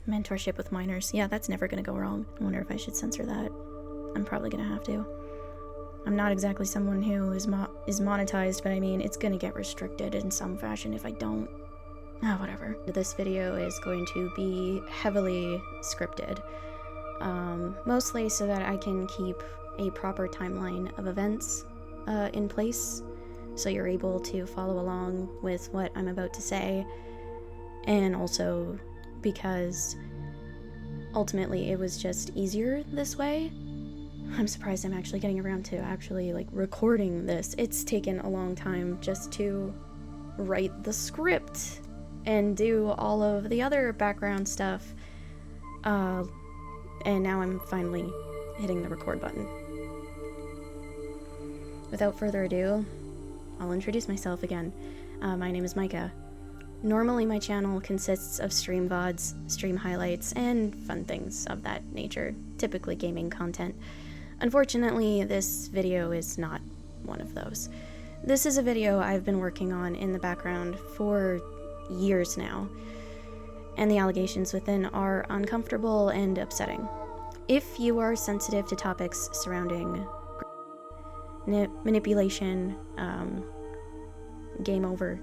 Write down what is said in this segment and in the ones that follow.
Mentorship with minors. Yeah, that's never gonna go wrong. I wonder if I should censor that. I'm probably gonna have to. I'm not exactly someone who is monetized, but I mean, it's gonna get restricted in some fashion if I don't. Whatever. This video is going to be heavily scripted. Mostly so that I can keep a proper timeline of events in place, so you're able to follow along with what I'm about to say, and also because ultimately it was just easier this way. I'm surprised I'm actually getting around to actually like recording this. It's taken a long time just to write the script and do all of the other background stuff, and now I'm finally hitting the record button. Without further ado, I'll introduce myself again. My name is Micah. Normally my channel consists of stream VODs, stream highlights, and fun things of that nature, typically gaming content. Unfortunately, this video is not one of those. This is a video I've been working on in the background for years now, and the allegations within are uncomfortable and upsetting. If you are sensitive to topics surrounding manipulation, game over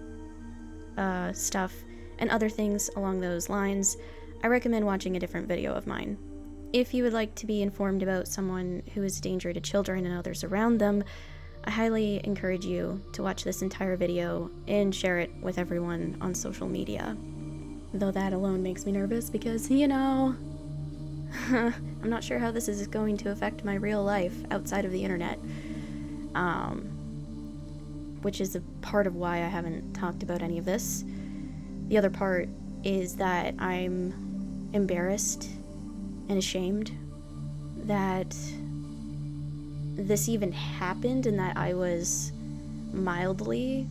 stuff, and other things along those lines, I recommend watching a different video of mine. If you would like to be informed about someone who is a danger to children and others around them, I highly encourage you to watch this entire video and share it with everyone on social media. Though that alone makes me nervous because, you know, I'm not sure how this is going to affect my real life outside of the internet. Which is a part of why I haven't talked about any of this. The other part is that I'm embarrassed and ashamed that this even happened and that I was mildly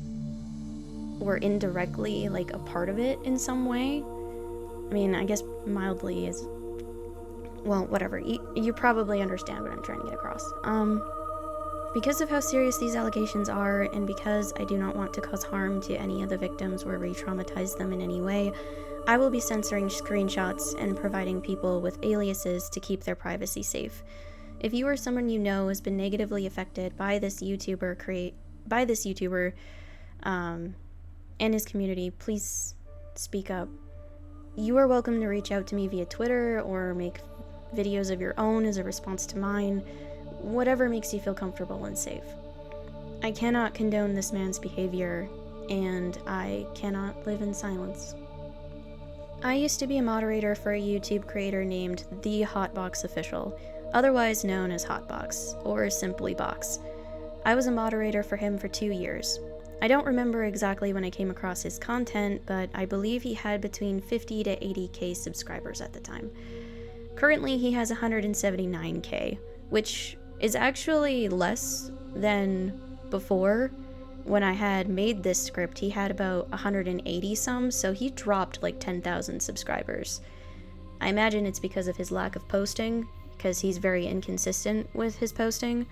or indirectly like a part of it in some way. I mean, I guess mildly is, well, whatever. You probably understand what I'm trying to get across. Because of how serious these allegations are, and because I do not want to cause harm to any of the victims or re-traumatize them in any way, I will be censoring screenshots and providing people with aliases to keep their privacy safe. If you or someone you know has been negatively affected by this YouTuber and his community, please speak up. You are welcome to reach out to me via Twitter or make videos of your own as a response to mine. Whatever makes you feel comfortable and safe. I cannot condone this man's behavior, and I cannot live in silence. I used to be a moderator for a YouTube creator named The HotBox Official, otherwise known as HotBox, or simply Box. I was a moderator for him for 2 years. I don't remember exactly when I came across his content, but I believe he had between 50 to 80k subscribers at the time. Currently, he has 179k, which is actually less than before. When I had made this script, he had about 180 some, so he dropped like 10,000 subscribers. I imagine it's because of his lack of posting, because he's very inconsistent with his posting,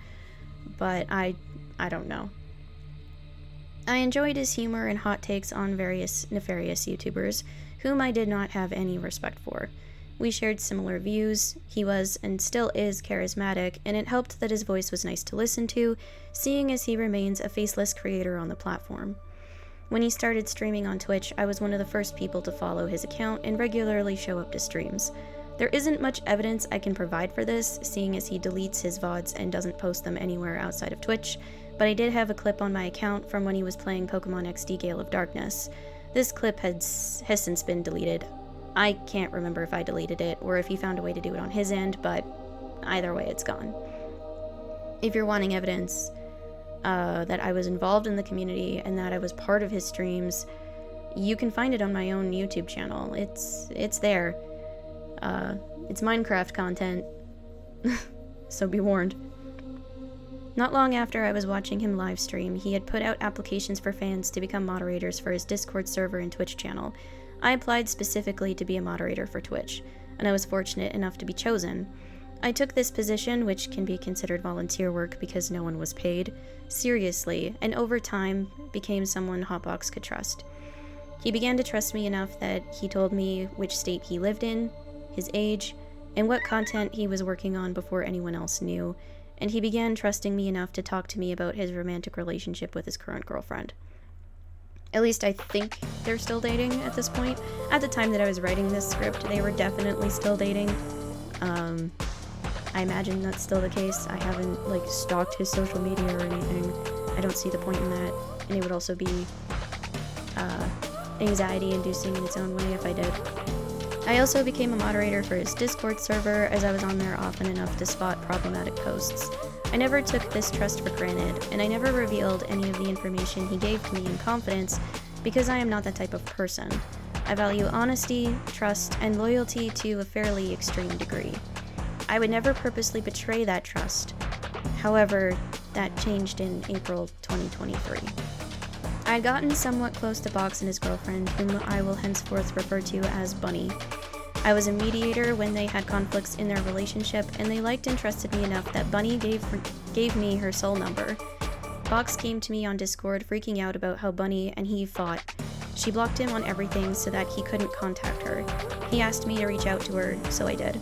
but I don't know. I enjoyed his humor and hot takes on various nefarious YouTubers, whom I did not have any respect for. We shared similar views. He was, and still is, charismatic, and it helped that his voice was nice to listen to, seeing as he remains a faceless creator on the platform. When he started streaming on Twitch, I was one of the first people to follow his account and regularly show up to streams. There isn't much evidence I can provide for this, seeing as he deletes his VODs and doesn't post them anywhere outside of Twitch, but I did have a clip on my account from when he was playing Pokemon XD Gale of Darkness. This clip has since been deleted. I can't remember if I deleted it or if he found a way to do it on his end, but either way, it's gone. If you're wanting evidence that I was involved in the community and that I was part of his streams, you can find it on my own YouTube channel. It's there. It's Minecraft content, so be warned. Not long after I was watching him live stream, he had put out applications for fans to become moderators for his Discord server and Twitch channel. I applied specifically to be a moderator for Twitch, and I was fortunate enough to be chosen. I took this position, which can be considered volunteer work because no one was paid, seriously, and over time became someone HotBox could trust. He began to trust me enough that he told me which state he lived in, his age, and what content he was working on before anyone else knew, and he began trusting me enough to talk to me about his romantic relationship with his current girlfriend. At least I think they're still dating at this point. At the time that I was writing this script, they were definitely still dating. I imagine that's still the case. I haven't, stalked his social media or anything. I don't see the point in that, and it would also be anxiety-inducing in its own way if I did. I also became a moderator for his Discord server, as I was on there often enough to spot problematic posts. I never took this trust for granted, and I never revealed any of the information he gave to me in confidence, because I am not that type of person. I value honesty, trust, and loyalty to a fairly extreme degree. I would never purposely betray that trust. However, that changed in April 2023. I had gotten somewhat close to Box and his girlfriend, whom I will henceforth refer to as Bunny. I was a mediator when they had conflicts in their relationship, and they liked and trusted me enough that Bunny gave me her soul number. Box came to me on Discord freaking out about how Bunny and he fought. She blocked him on everything so that he couldn't contact her. He asked me to reach out to her, so I did.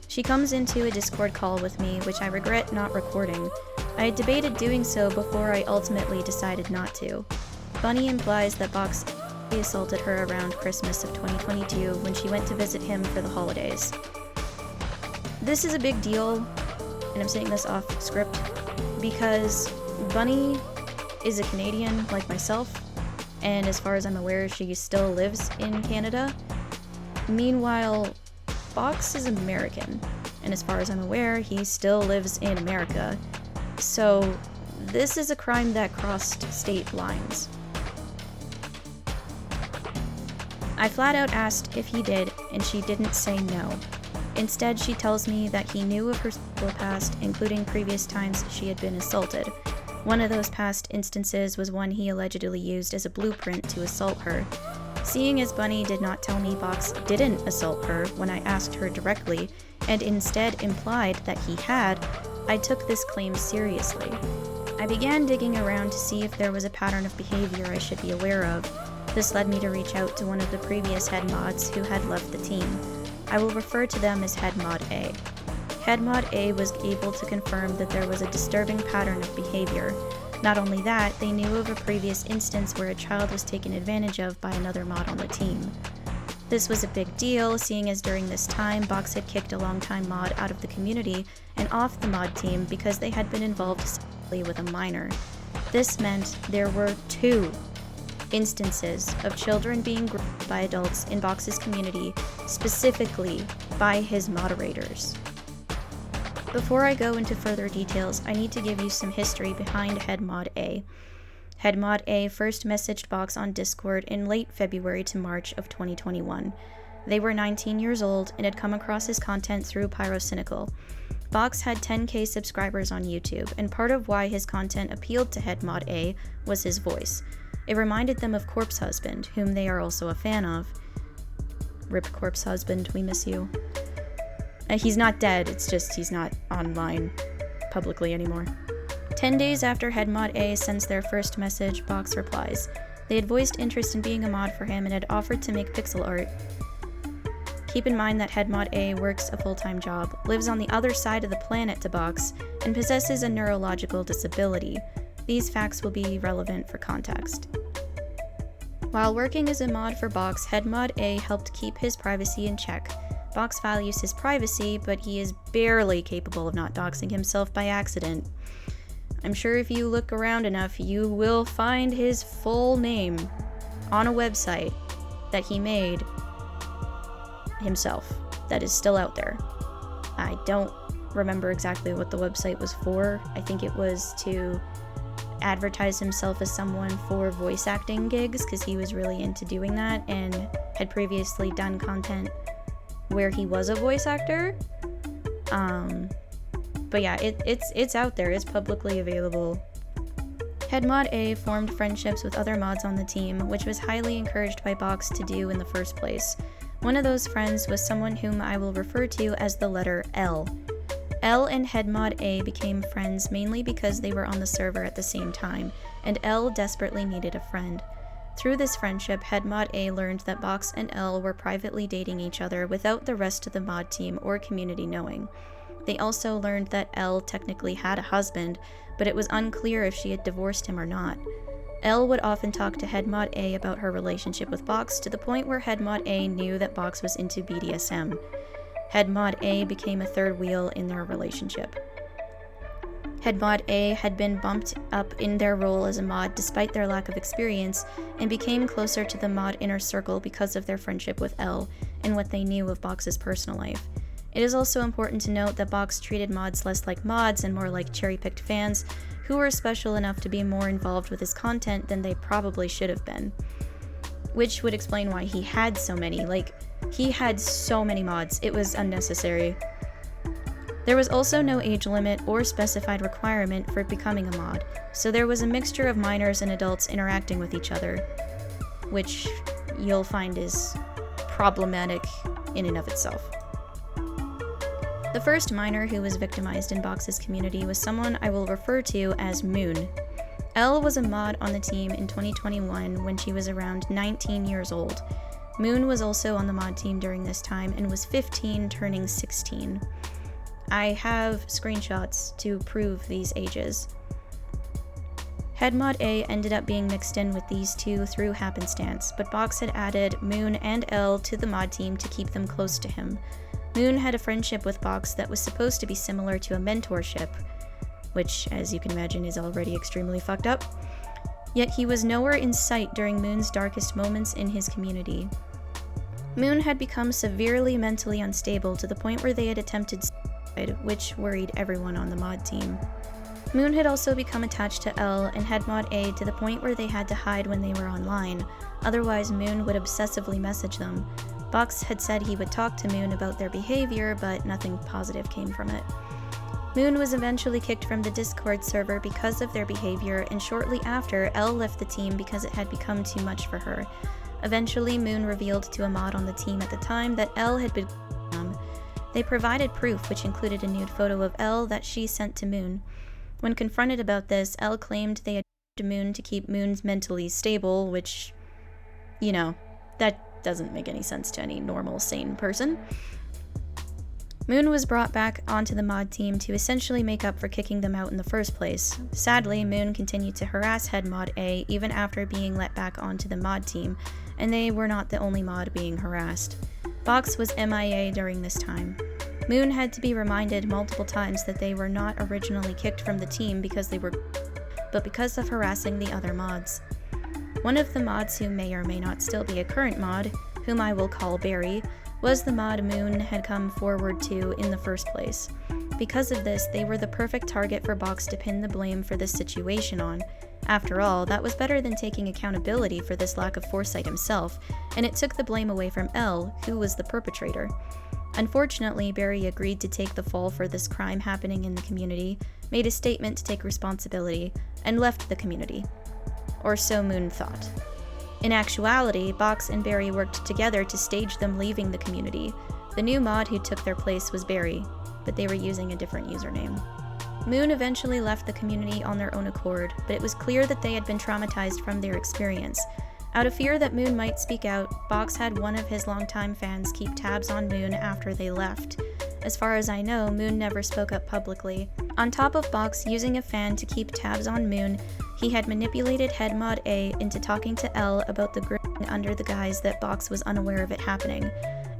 She comes into a Discord call with me, which I regret not recording. I had debated doing so before I ultimately decided not to. Bunny implies that Box assaulted her around Christmas of 2022 when she went to visit him for the holidays. This is a big deal, and I'm saying this off script, because Bunny is a Canadian like myself, and as far as I'm aware, she still lives in Canada. Meanwhile, Box is American, and as far as I'm aware, he still lives in America. So, this is a crime that crossed state lines. I flat out asked if he did, and she didn't say no. Instead, she tells me that he knew of her sexual past, including previous times she had been assaulted. One of those past instances was one he allegedly used as a blueprint to assault her. Seeing as Bunny did not tell me Box didn't assault her when I asked her directly, and instead implied that he had, I took this claim seriously. I began digging around to see if there was a pattern of behavior I should be aware of. This led me to reach out to one of the previous head mods who had left the team. I will refer to them as Head Mod A. Head Mod A was able to confirm that there was a disturbing pattern of behavior. Not only that, they knew of a previous instance where a child was taken advantage of by another mod on the team. This was a big deal, seeing as during this time, Box had kicked a longtime mod out of the community and off the mod team because they had been involved sexually with a minor. This meant there were 2 instances of children being groomed by adults in Box's community, specifically by his moderators. Before I go into further details, I need to give you some history behind Head Mod A. Head Mod A first messaged Box on Discord in late February to March of 2021. They were 19 years old and had come across his content through pyrocynical. Box had 10k subscribers on YouTube, and part of why his content appealed to Head Mod A was his voice. It reminded them of Corpse Husband, whom they are also a fan of. Rip Corpse Husband, we miss you. He's not dead, it's just he's not online publicly anymore. 10 days after Head Mod A sends their first message, Box replies. They had voiced interest in being a mod for him and had offered to make pixel art. Keep in mind that Head Mod A works a full-time job, lives on the other side of the planet to Box, and possesses a neurological disability. These facts will be relevant for context. While working as a mod for Box, Head Mod A helped keep his privacy in check. Box values his privacy, but he is barely capable of not doxing himself by accident. I'm sure if you look around enough, you will find his full name on a website that he made himself that is still out there. I don't remember exactly what the website was for. I think it was to advertise himself as someone for voice acting gigs, because he was really into doing that and had previously done content where he was a voice actor. But yeah, it's out there, it's publicly available. Head Mod A formed friendships with other mods on the team, which was highly encouraged by Box to do in the first place. One of those friends was someone whom I will refer to as the letter L. L and Head Mod A became friends mainly because they were on the server at the same time, and L desperately needed a friend. Through this friendship, Head Mod A learned that Box and Elle were privately dating each other without the rest of the mod team or community knowing. They also learned that Elle technically had a husband, but it was unclear if she had divorced him or not. Elle would often talk to Head Mod A about her relationship with Box to the point where Head Mod A knew that Box was into BDSM. Head Mod A became a third wheel in their relationship. Head Mod A had been bumped up in their role as a mod despite their lack of experience, and became closer to the mod inner circle because of their friendship with Elle and what they knew of Box's personal life. It is also important to note that Box treated mods less like mods and more like cherry-picked fans who were special enough to be more involved with his content than they probably should have been. Which would explain why he had so many. He had so many mods, it was unnecessary. There was also no age limit or specified requirement for becoming a mod, so there was a mixture of minors and adults interacting with each other, which you'll find is problematic in and of itself. The first minor who was victimized in Box's community was someone I will refer to as Moon. Elle was a mod on the team in 2021 when she was around 19 years old. Moon was also on the mod team during this time and was 15 turning 16. I have screenshots to prove these ages. Head Mod A ended up being mixed in with these two through happenstance, but Box had added Moon and Elle to the mod team to keep them close to him. Moon had a friendship with Box that was supposed to be similar to a mentorship, which, as you can imagine, is already extremely fucked up. Yet he was nowhere in sight during Moon's darkest moments in his community. Moon had become severely mentally unstable to the point where they had attempted suicide, which worried everyone on the mod team. Moon had also become attached to Elle and Head Mod A to the point where they had to hide when they were online, otherwise Moon would obsessively message them. Box had said he would talk to Moon about their behavior, but nothing positive came from it. Moon was eventually kicked from the Discord server because of their behavior, and shortly after, Elle left the team because it had become too much for her. Eventually, Moon revealed to a mod on the team at the time that Elle had been them. They provided proof, which included a nude photo of Elle that she sent to Moon. When confronted about this, Elle claimed they had to Moon to keep Moon mentally stable, which, that doesn't make any sense to any normal, sane person. Moon was brought back onto the mod team to essentially make up for kicking them out in the first place. Sadly, Moon continued to harass Head Mod A even after being let back onto the mod team, and they were not the only mod being harassed. Box was MIA during this time. Moon had to be reminded multiple times that they were not originally kicked from the team because they were, but because of harassing the other mods. One of the mods who may or may not still be a current mod, whom I will call Barry, was the mod Moon had come forward to in the first place. Because of this, they were the perfect target for Box to pin the blame for this situation on. After all, that was better than taking accountability for this lack of foresight himself, and it took the blame away from Elle, who was the perpetrator. Unfortunately, Barry agreed to take the fall for this crime happening in the community, made a statement to take responsibility, and left the community. Or so Moon thought. In actuality, Box and Barry worked together to stage them leaving the community. The new mod who took their place was Barry, but they were using a different username. Moon eventually left the community on their own accord, but it was clear that they had been traumatized from their experience. Out of fear that Moon might speak out, Box had one of his longtime fans keep tabs on Moon after they left. As far as I know, Moon never spoke up publicly. On top of Box using a fan to keep tabs on Moon, he had manipulated Head Mod A into talking to Elle about the grooming under the guise that Box was unaware of it happening.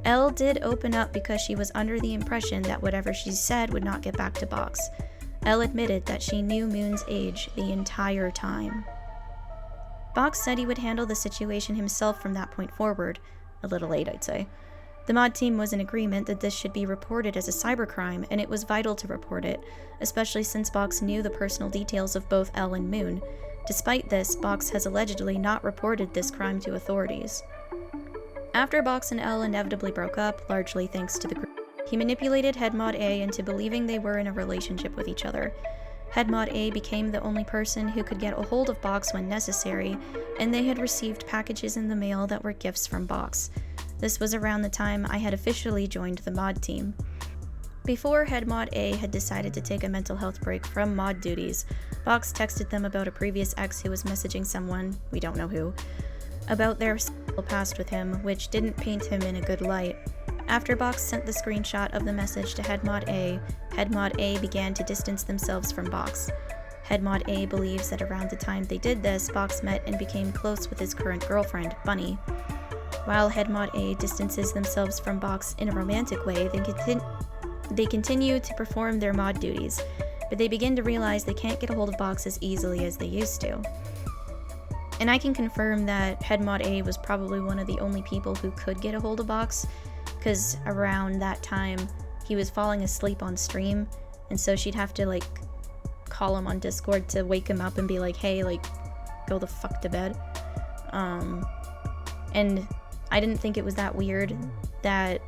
Elle did open up because she was under the impression that whatever she said would not get back to Box. Elle admitted that she knew Moon's age the entire time. Box said he would handle the situation himself from that point forward. A little late, I'd say. The mod team was in agreement that this should be reported as a cybercrime, and it was vital to report it, especially since Box knew the personal details of both Elle and Moon. Despite this, Box has allegedly not reported this crime to authorities. After Box and Elle inevitably broke up, largely thanks to the group, he manipulated Head Mod A into believing they were in a relationship with each other. Head Mod A became the only person who could get a hold of Box when necessary, and they had received packages in the mail that were gifts from Box. This was around the time I had officially joined the mod team. Before Head Mod A had decided to take a mental health break from mod duties, Box texted them about a previous ex who was messaging someone, we don't know who. about their sexual past with him, which didn't paint him in a good light. After Box sent the screenshot of the message to Headmod A began to distance themselves from Box. Headmod A believes that around the time they did this, Box met and became close with his current girlfriend, Bunny. While Headmod A distances themselves from Box in a romantic way, they continue to perform their mod duties, but they begin to realize they can't get a hold of Box as easily as they used to. And I can confirm that Headmod A was probably one of the only people who could get a hold of Box, because around that time he was falling asleep on stream, and so she'd have to call him on Discord to wake him up and be like, hey, go the fuck to bed. And I didn't think it was that weird that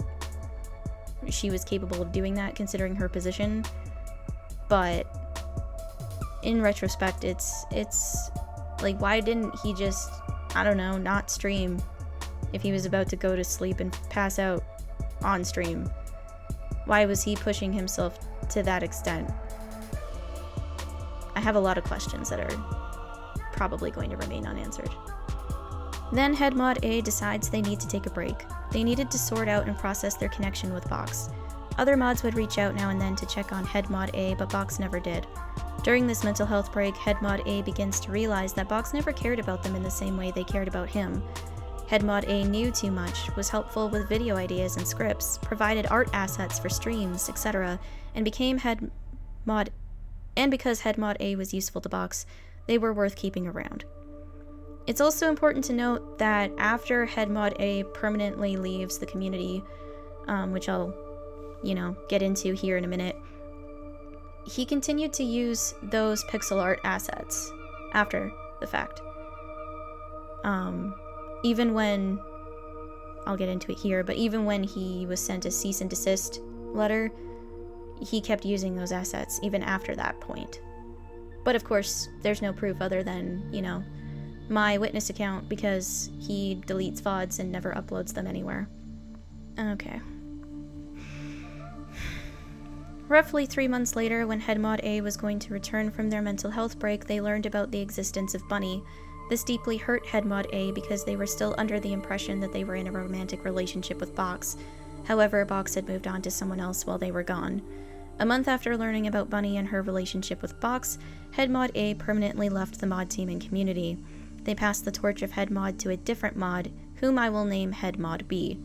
she was capable of doing that considering her position, but in retrospect it's why didn't he just, I don't know, not stream if he was about to go to sleep and pass out on stream? Why was he pushing himself to that extent? I have a lot of questions that are probably going to remain unanswered. Then Headmod A decides they need to take a break. They needed to sort out and process their connection with Box. Other mods would reach out now and then to check on Headmod A, but Box never did. During this mental health break, Headmod A begins to realize that Box never cared about them in the same way they cared about him. Headmod A knew too much, was helpful with video ideas and scripts, provided art assets for streams, etc., and because Headmod A was useful to Box, they were worth keeping around. It's also important to note that after Headmod A permanently leaves the community, which I'll, get into here in a minute, he continued to use those pixel art assets after the fact. Even when, I'll get into it here, but even when he was sent a cease and desist letter, he kept using those assets even after that point. But of course, there's no proof other than, my witness account, because he deletes VODs and never uploads them anywhere. Okay. Roughly 3 months later, when Headmod A was going to return from their mental health break, they learned about the existence of Bunny. This deeply hurt Headmod A because they were still under the impression that they were in a romantic relationship with Box. However, Box had moved on to someone else while they were gone. A month after learning about Bunny and her relationship with Box, Headmod A permanently left the mod team and community. They passed the torch of Headmod to a different mod, whom I will name Headmod B.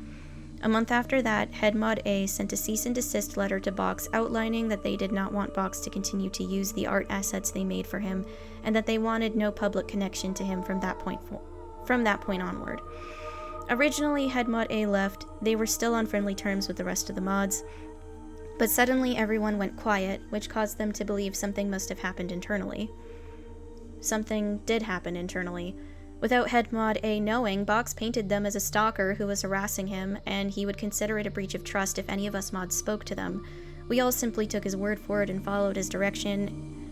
A month after that, Headmod A sent a cease and desist letter to Box outlining that they did not want Box to continue to use the art assets they made for him, and that they wanted no public connection to him from that point onward. Originally, Headmod A left. They were still on friendly terms with the rest of the mods, but suddenly everyone went quiet, which caused them to believe something must have happened internally. Something did happen internally. Without Headmod A knowing, Box painted them as a stalker who was harassing him, and he would consider it a breach of trust if any of us mods spoke to them. We all simply took his word for it and followed his direction.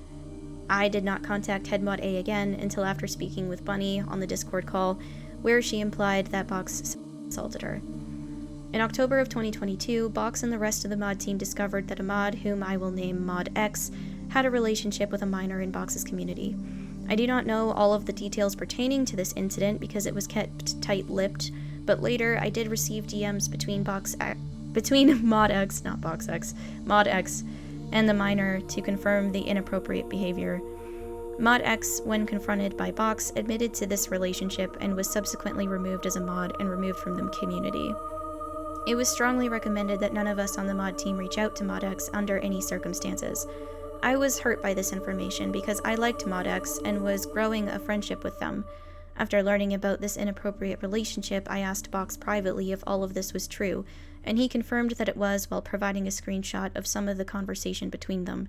I did not contact Headmod A again until after speaking with Bunny on the Discord call, where she implied that Box assaulted her. In October of 2022, Box and the rest of the mod team discovered that a mod, whom I will name Mod X, had a relationship with a minor in Box's community. I do not know all of the details pertaining to this incident because it was kept tight-lipped, but later I did receive DMs between Mod X, not Box X, Mod X, and the minor to confirm the inappropriate behavior. Mod X, when confronted by Box, admitted to this relationship and was subsequently removed as a mod and removed from the community. It was strongly recommended that none of us on the mod team reach out to Mod X under any circumstances. I was hurt by this information because I liked Mod X and was growing a friendship with them. After learning about this inappropriate relationship, I asked Box privately if all of this was true, and he confirmed that it was while providing a screenshot of some of the conversation between them.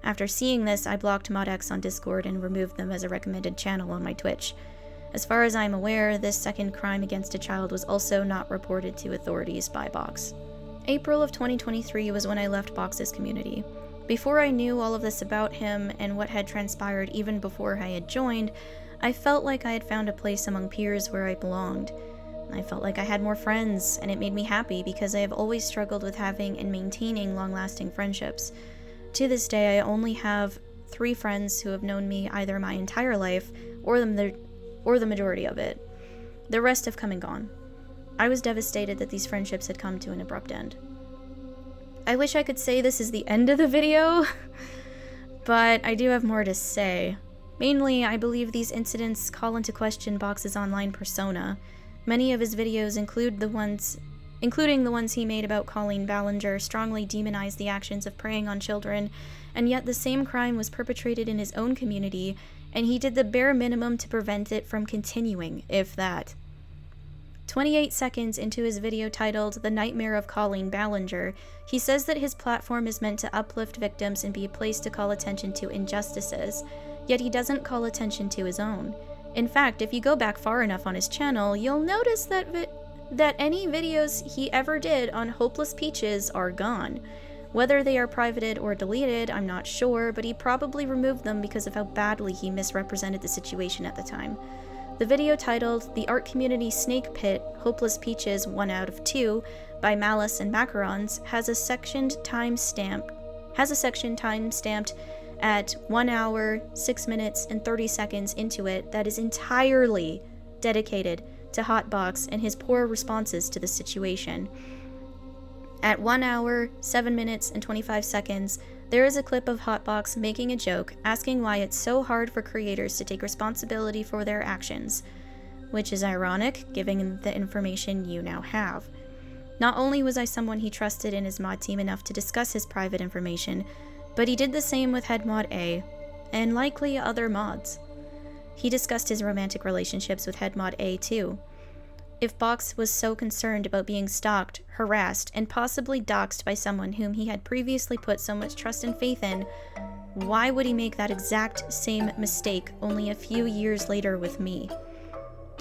After seeing this, I blocked Mod X on Discord and removed them as a recommended channel on my Twitch. As far as I am aware, this second crime against a child was also not reported to authorities by Box. April of 2023 was when I left Box's community. Before I knew all of this about him and what had transpired even before I had joined, I felt like I had found a place among peers where I belonged. I felt like I had more friends, and it made me happy because I have always struggled with having and maintaining long-lasting friendships. To this day, I only have 3 friends who have known me either my entire life or the majority of it. The rest have come and gone. I was devastated that these friendships had come to an abrupt end. I wish I could say this is the end of the video, but I do have more to say. Mainly, I believe these incidents call into question Box's online persona. Many of his videos including the ones he made about Colleen Ballinger, strongly demonized the actions of preying on children, and yet the same crime was perpetrated in his own community, and he did the bare minimum to prevent it from continuing, if that. 28 seconds into his video titled The Nightmare of Colleen Ballinger, he says that his platform is meant to uplift victims and be a place to call attention to injustices, yet he doesn't call attention to his own. In fact, if you go back far enough on his channel, you'll notice that any videos he ever did on Hopeless Peaches are gone. Whether they are privated or deleted, I'm not sure, but he probably removed them because of how badly he misrepresented the situation at the time. The video titled The Art Community Snake Pit, Hopeless Peaches 1 out of 2 by Malice and Macarons has a section timestamped at 1 hour, 6 minutes, and 30 seconds into it that is entirely dedicated to HotBox and his poor responses to the situation. At 1 hour, 7 minutes, and 25 seconds, there is a clip of HotBox making a joke, asking why it's so hard for creators to take responsibility for their actions, which is ironic, given the information you now have. Not only was I someone he trusted in his mod team enough to discuss his private information, but he did the same with HeadMod A, and likely other mods. He discussed his romantic relationships with HeadMod A too. If Box was so concerned about being stalked, harassed, and possibly doxxed by someone whom he had previously put so much trust and faith in, why would he make that exact same mistake only a few years later with me?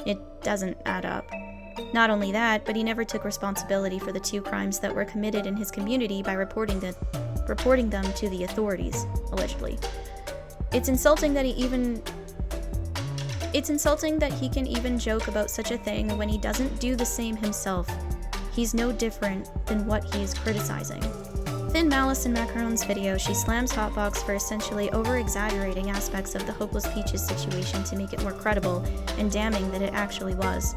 It doesn't add up. Not only that, but he never took responsibility for the 2 crimes that were committed in his community by reporting them to the authorities, allegedly. It's insulting that he can even joke about such a thing when he doesn't do the same himself. He's no different than what he is criticizing. Within Malice and Macaron's video, she slams HotBox for essentially over-exaggerating aspects of the Hopeless Peaches situation to make it more credible and damning than it actually was.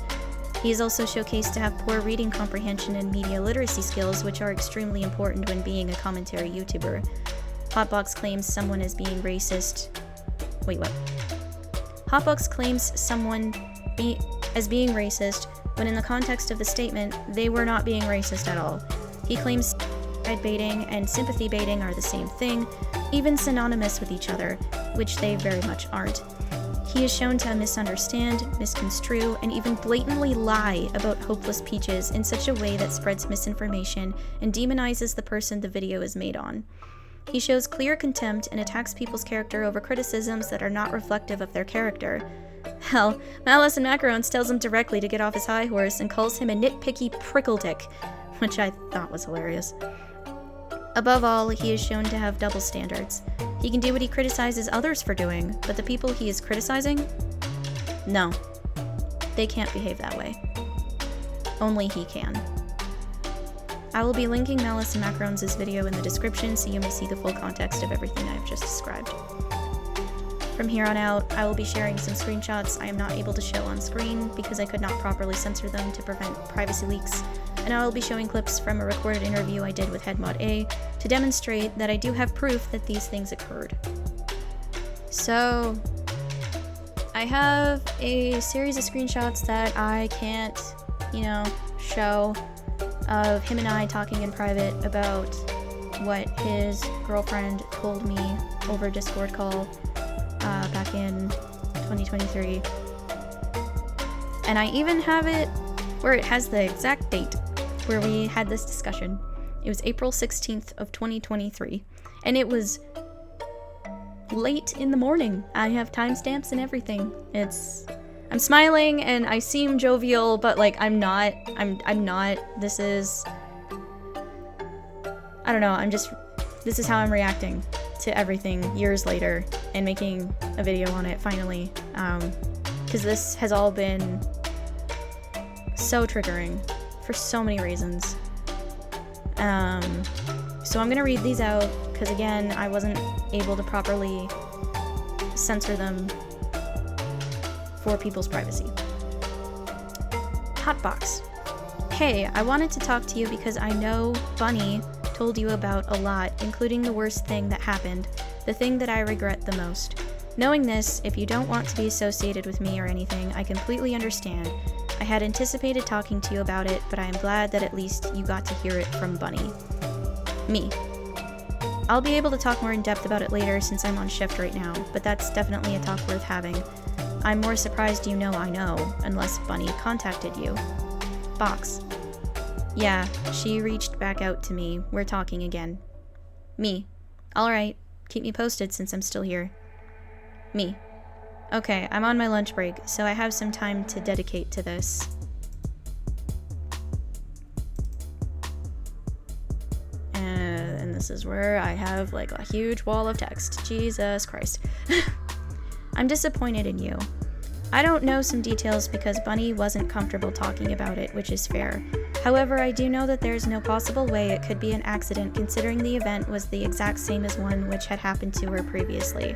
He is also showcased to have poor reading comprehension and media literacy skills, which are extremely important when being a commentary YouTuber. HotBox claims someone is being racist. Wait, what? HotBox claims someone as being racist, when in the context of the statement, they were not being racist at all. He claims side baiting and sympathy baiting are the same thing, even synonymous with each other, which they very much aren't. He is shown to misunderstand, misconstrue, and even blatantly lie about Hopeless Peaches in such a way that spreads misinformation and demonizes the person the video is made on. He shows clear contempt and attacks people's character over criticisms that are not reflective of their character. Hell, Malice and Macarons tells him directly to get off his high horse and calls him a nitpicky prickle-dick, which I thought was hilarious. Above all, he is shown to have double standards. He can do what he criticizes others for doing, but the people he is criticizing? No. They can't behave that way. Only he can. I will be linking Malice and Macarons' video in the description so you may see the full context of everything I have just described. From here on out, I will be sharing some screenshots I am not able to show on screen because I could not properly censor them to prevent privacy leaks, and I will be showing clips from a recorded interview I did with HeadMod A to demonstrate that I do have proof that these things occurred. So, I have a series of screenshots that I can't, show of him and I talking in private about what his girlfriend told me over Discord call back in 2023. And I even have it where it has the exact date where we had this discussion. It was April 16th of 2023. And it was late in the morning. I have timestamps and everything. I'm smiling and I seem jovial, but I'm not. This is, I don't know, this is how I'm reacting to everything years later and making a video on it finally. Because this has all been so triggering for so many reasons. So I'm gonna read these out because again, I wasn't able to properly censor them for people's privacy. HotBox. Hey, I wanted to talk to you because I know Bunny told you about a lot, including the worst thing that happened, the thing that I regret the most. Knowing this, if you don't want to be associated with me or anything, I completely understand. I had anticipated talking to you about it, but I am glad that at least you got to hear it from Bunny. Me. I'll be able to talk more in depth about it later since I'm on shift right now, but that's definitely a talk worth having. I'm more surprised you know I know, unless Bunny contacted you. Box. Yeah, she reached back out to me. We're talking again. Me. Alright, keep me posted since I'm still here. Me. Okay, I'm on my lunch break, so I have some time to dedicate to this. And this is where I have like a huge wall of text. Jesus Christ. I'm disappointed in you. I don't know some details because Bunny wasn't comfortable talking about it, which is fair. However, I do know that there's no possible way it could be an accident considering the event was the exact same as one which had happened to her previously.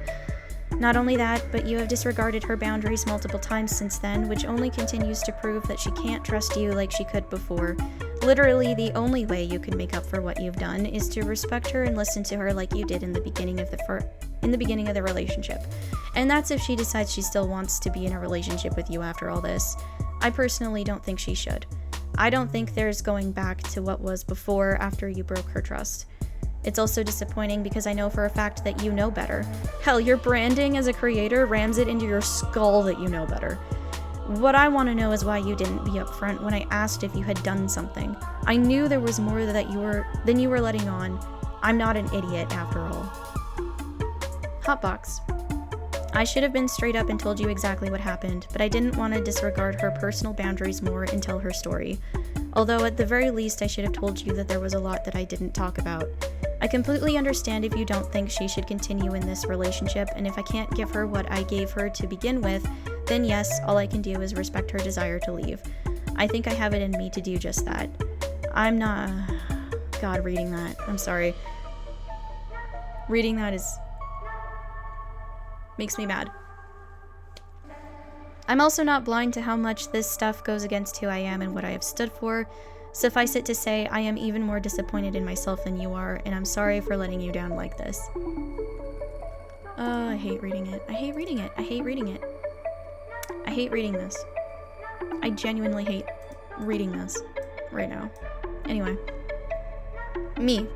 Not only that, but you have disregarded her boundaries multiple times since then, which only continues to prove that she can't trust you like she could before. Literally, the only way you can make up for what you've done is to respect her and listen to her like you did in the beginning of the relationship. And that's if she decides she still wants to be in a relationship with you after all this. I personally don't think she should. I don't think there's going back to what was before after you broke her trust. It's also disappointing because I know for a fact that you know better. Hell, your branding as a creator rams it into your skull that you know better. What I want to know is why you didn't be upfront when I asked if you had done something. I knew there was more than you were letting on. I'm not an idiot after all. HotBox. I should have been straight up and told you exactly what happened, but I didn't want to disregard her personal boundaries more and tell her story. Although at the very least I should have told you that there was a lot that I didn't talk about. I completely understand if you don't think she should continue in this relationship, and if I can't give her what I gave her to begin with, then yes, all I can do is respect her desire to leave. I think I have it in me to do just that. I'm not... God, reading that. I'm sorry. Reading that makes me mad. I'm also not blind to how much this stuff goes against who I am and what I have stood for. Suffice it to say, I am even more disappointed in myself than you are, and I'm sorry for letting you down like this. I hate reading it. I hate reading it. I hate reading it. I hate reading this. I genuinely hate reading this right now. Anyway. Me.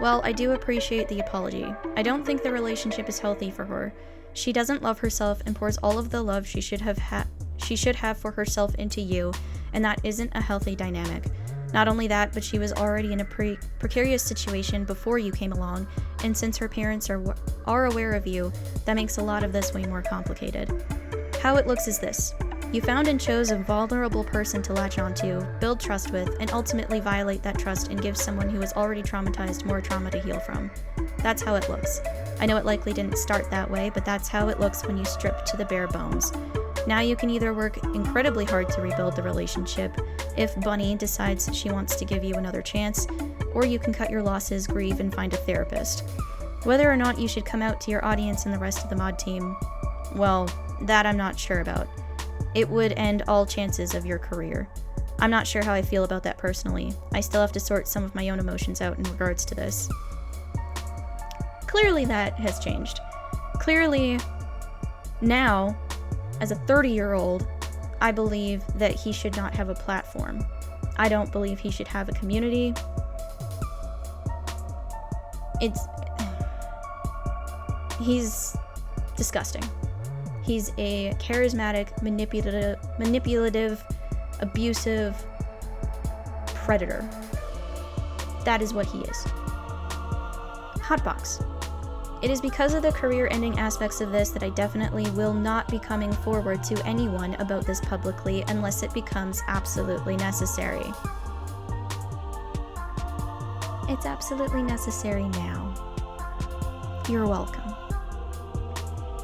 Well, I do appreciate the apology. I don't think the relationship is healthy for her. She doesn't love herself and pours all of the love she should have for herself into you, and that isn't a healthy dynamic. Not only that, but she was already in a precarious situation before you came along, and since her parents are aware of you, that makes a lot of this way more complicated. How it looks is this. You found and chose a vulnerable person to latch onto, build trust with, and ultimately violate that trust and give someone who is already traumatized more trauma to heal from. That's how it looks. I know it likely didn't start that way, but that's how it looks when you strip to the bare bones. Now you can either work incredibly hard to rebuild the relationship, if Bunny decides she wants to give you another chance, or you can cut your losses, grieve, and find a therapist. Whether or not you should come out to your audience and the rest of the mod team, well, that I'm not sure about. It would end all chances of your career. I'm not sure how I feel about that personally. I still have to sort some of my own emotions out in regards to this. Clearly that has changed. Clearly, now, as a 30-year-old, I believe that he should not have a platform. I don't believe he should have a community. He's disgusting. He's a charismatic, manipulative, abusive predator. That is what he is. HotBox. It is because of the career-ending aspects of this that I definitely will not be coming forward to anyone about this publicly unless it becomes absolutely necessary. It's absolutely necessary now. You're welcome.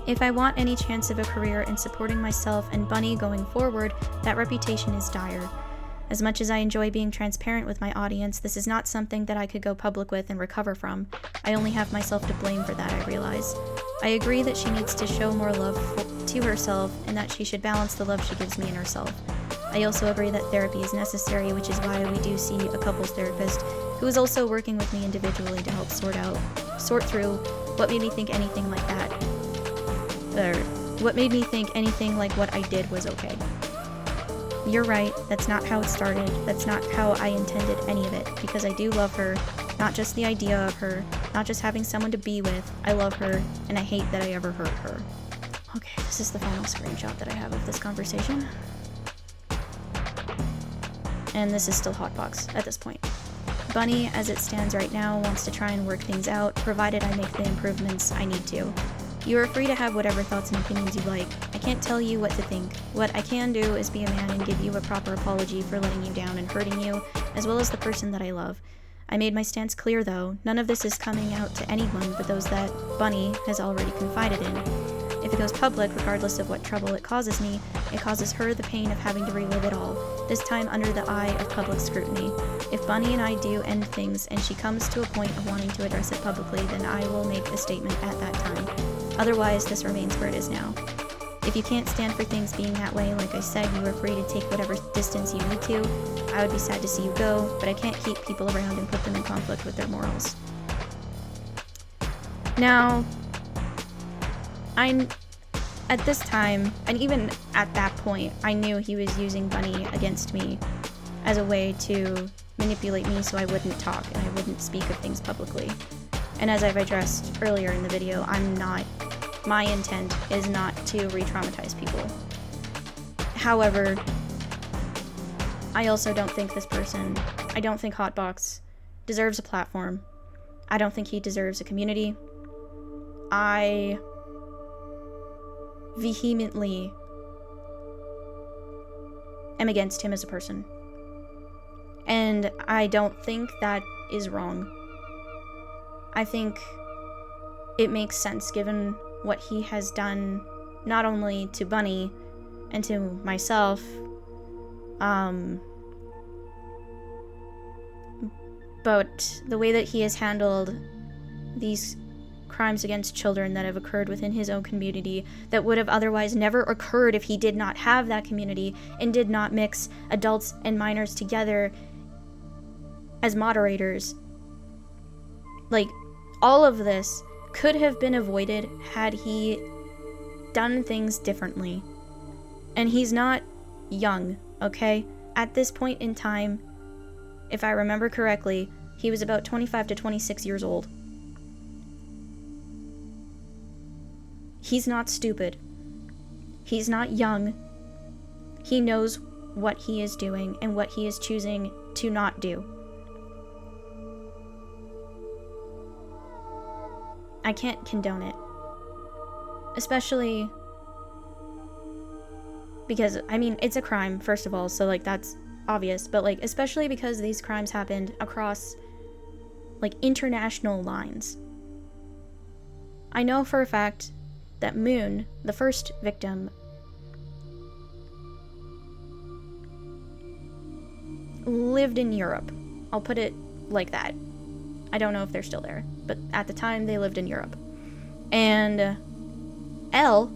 If I want any chance of a career in supporting myself and Bunny going forward, that reputation is dire. As much as I enjoy being transparent with my audience, this is not something that I could go public with and recover from. I only have myself to blame for that, I realize. I agree that she needs to show more love to herself and that she should balance the love she gives me and herself. I also agree that therapy is necessary, which is why we do see a couples therapist who is also working with me individually to help sort through what made me think anything like that, or what made me think anything like what I did was okay. You're right, that's not how it started, that's not how I intended any of it, because I do love her, not just the idea of her, not just having someone to be with. I love her, and I hate that I ever hurt her. Okay, this is the final screenshot that I have of this conversation. And this is still HotBox at this point. Bunny, as it stands right now, wants to try and work things out, provided I make the improvements I need to. You are free to have whatever thoughts and opinions you like. I can't tell you what to think. What I can do is be a man and give you a proper apology for letting you down and hurting you, as well as the person that I love. I made my stance clear though. None of this is coming out to anyone but those that Bunny has already confided in. If it goes public, regardless of what trouble it causes me, it causes her the pain of having to relive it all, this time under the eye of public scrutiny. If Bunny and I do end things and she comes to a point of wanting to address it publicly, then I will make a statement at that time. Otherwise, this remains where it is now. If you can't stand for things being that way, like I said, you are free to take whatever distance you need to. I would be sad to see you go, but I can't keep people around and put them in conflict with their morals. Now, at this time, and even at that point, I knew he was using Bunny against me as a way to manipulate me so I wouldn't talk and I wouldn't speak of things publicly. And as I've addressed earlier in the video, my intent is not to re-traumatize people. However, I also don't think I don't think HotBox deserves a platform. I don't think he deserves a community. I vehemently am against him as a person. And I don't think that is wrong. I think it makes sense given what he has done, not only to Bunny and to myself, but the way that he has handled these crimes against children that have occurred within his own community that would have otherwise never occurred if he did not have that community and did not mix adults and minors together as moderators. Like, all of this could have been avoided had he done things differently. And he's not young, okay? At this point in time, if I remember correctly, he was about 25 to 26 years old. He's not stupid. He's not young. He knows what he is doing and what he is choosing to not do. I can't condone it. Especially because, I mean, it's a crime, first of all, so, like, that's obvious, but, like, especially because these crimes happened across, like, international lines. I know for a fact that Moon, the first victim, lived in Europe. I'll put it like that. I don't know if they're still there, but at the time they lived in Europe. And Elle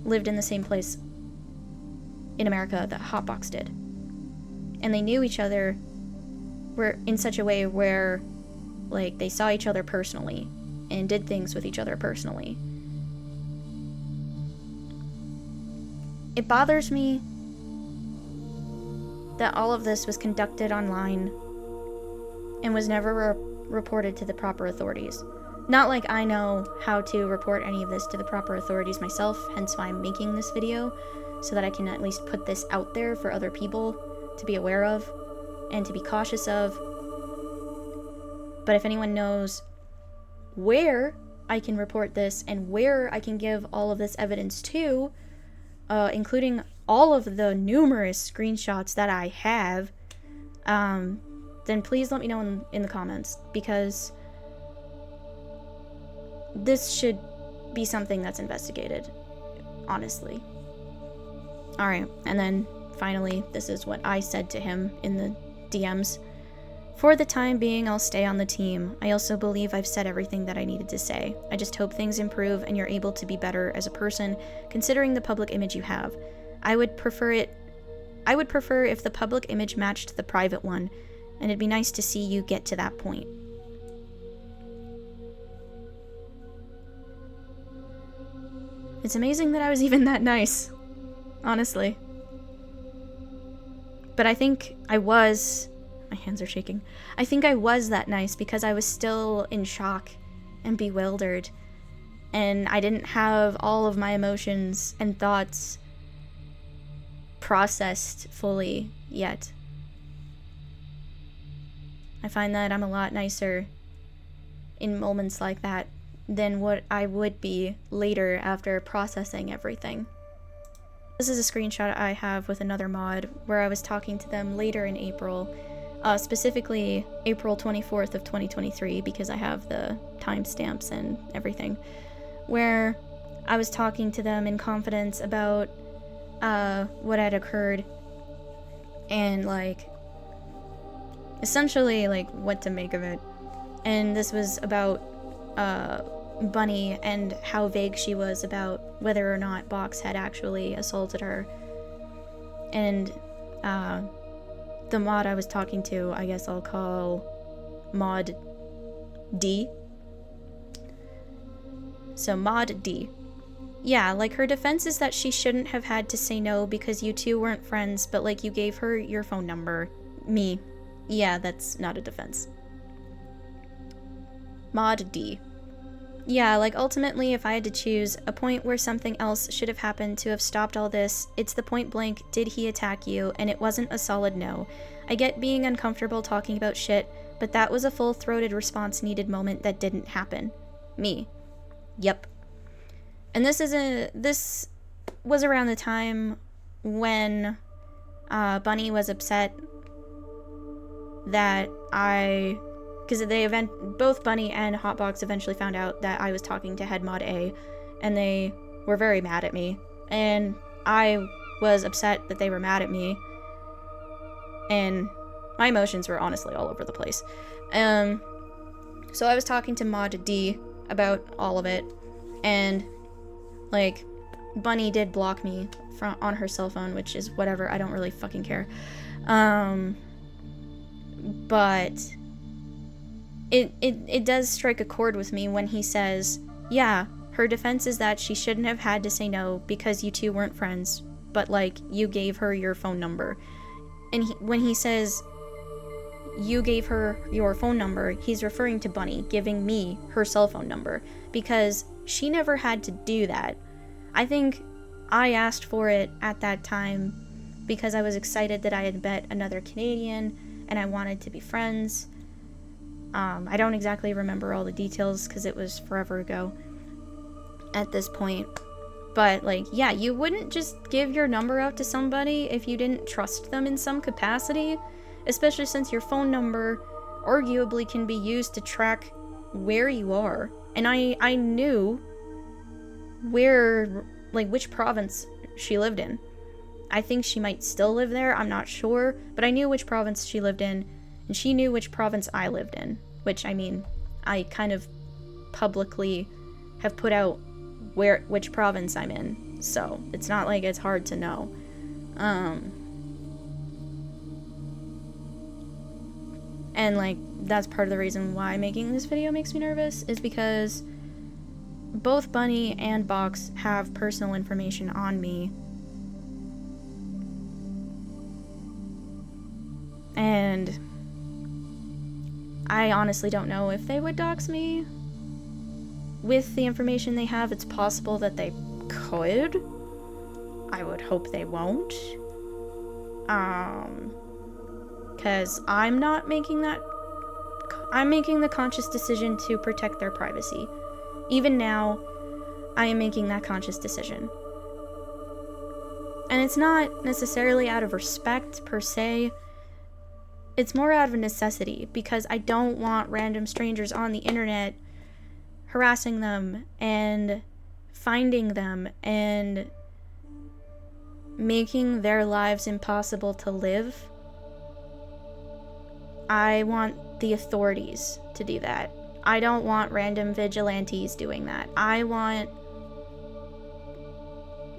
lived in the same place in America that HotBox did. And they knew each other were in such a way where, like, they saw each other personally and did things with each other personally. It bothers me that all of this was conducted online and was never reported to the proper authorities. Not like I know how to report any of this to the proper authorities myself, hence why I'm making this video, so that I can at least put this out there for other people to be aware of and to be cautious of. But if anyone knows where I can report this and where I can give all of this evidence to, including all of the numerous screenshots that I have, then please let me know in the comments, because this should be something that's investigated, honestly. Alright, and then finally, this is what I said to him in the DMs. For the time being, I'll stay on the team. I also believe I've said everything that I needed to say. I just hope things improve and you're able to be better as a person, considering the public image you have. I would prefer if the public image matched the private one, and it'd be nice to see you get to that point. It's amazing that I was even that nice, honestly. But I think I was... My hands are shaking. I think I was that nice because I was still in shock and bewildered, and I didn't have all of my emotions and thoughts processed fully yet. I find that I'm a lot nicer in moments like that than what I would be later after processing everything. This is a screenshot I have with another mod where I was talking to them later in April, specifically April 24th of 2023, because I have the timestamps and everything, where I was talking to them in confidence about what had occurred and, like, essentially, like, what to make of it. And this was about Bunny and how vague she was about whether or not Box had actually assaulted her. And the mod I was talking to, I guess I'll call Mod D. So Mod D. Yeah, like, her defense is that she shouldn't have had to say no because you two weren't friends, but, like, you gave her your phone number. Me. Yeah, that's not a defense. Mod D. Yeah, like, ultimately, if I had to choose a point where something else should have happened to have stopped all this, it's the point blank, did he attack you, and it wasn't a solid no. I get being uncomfortable talking about shit, but that was a full-throated response needed moment that didn't happen. Me. Yep. And this was around the time when Bunny was upset that because both Bunny and HotBox eventually found out that I was talking to Head Mod A, and they were very mad at me, and I was upset that they were mad at me, and my emotions were honestly all over the place. So I was talking to Mod D about all of it, and, like, Bunny did block me on her cell phone, which is whatever, I don't really fucking care. But it does strike a chord with me when he says, yeah, her defense is that she shouldn't have had to say no because you two weren't friends, but, like, you gave her your phone number. And when he says, you gave her your phone number, he's referring to Bunny giving me her cell phone number, because she never had to do that. I think I asked for it at that time because I was excited that I had met another Canadian and I wanted to be friends. I don't exactly remember all the details because it was forever ago at this point. But, like, yeah, you wouldn't just give your number out to somebody if you didn't trust them in some capacity, especially since your phone number arguably can be used to track where you are. And I knew where, like, which province she lived in. I think she might still live there, I'm not sure, but I knew which province she lived in, and she knew which province I lived in, which, I mean, I kind of publicly have put out which province I'm in, so it's not like it's hard to know. And, like, that's part of the reason why making this video makes me nervous, is because both Bunny and Box have personal information on me. And I honestly don't know if they would dox me. With the information they have, it's possible that they could. I would hope they won't. Because I'm not making that... I'm making the conscious decision to protect their privacy. Even now, I am making that conscious decision. And it's not necessarily out of respect, per se. It's more out of necessity, because I don't want random strangers on the internet harassing them and finding them and making their lives impossible to live. I want the authorities to do that. I don't want random vigilantes doing that. I want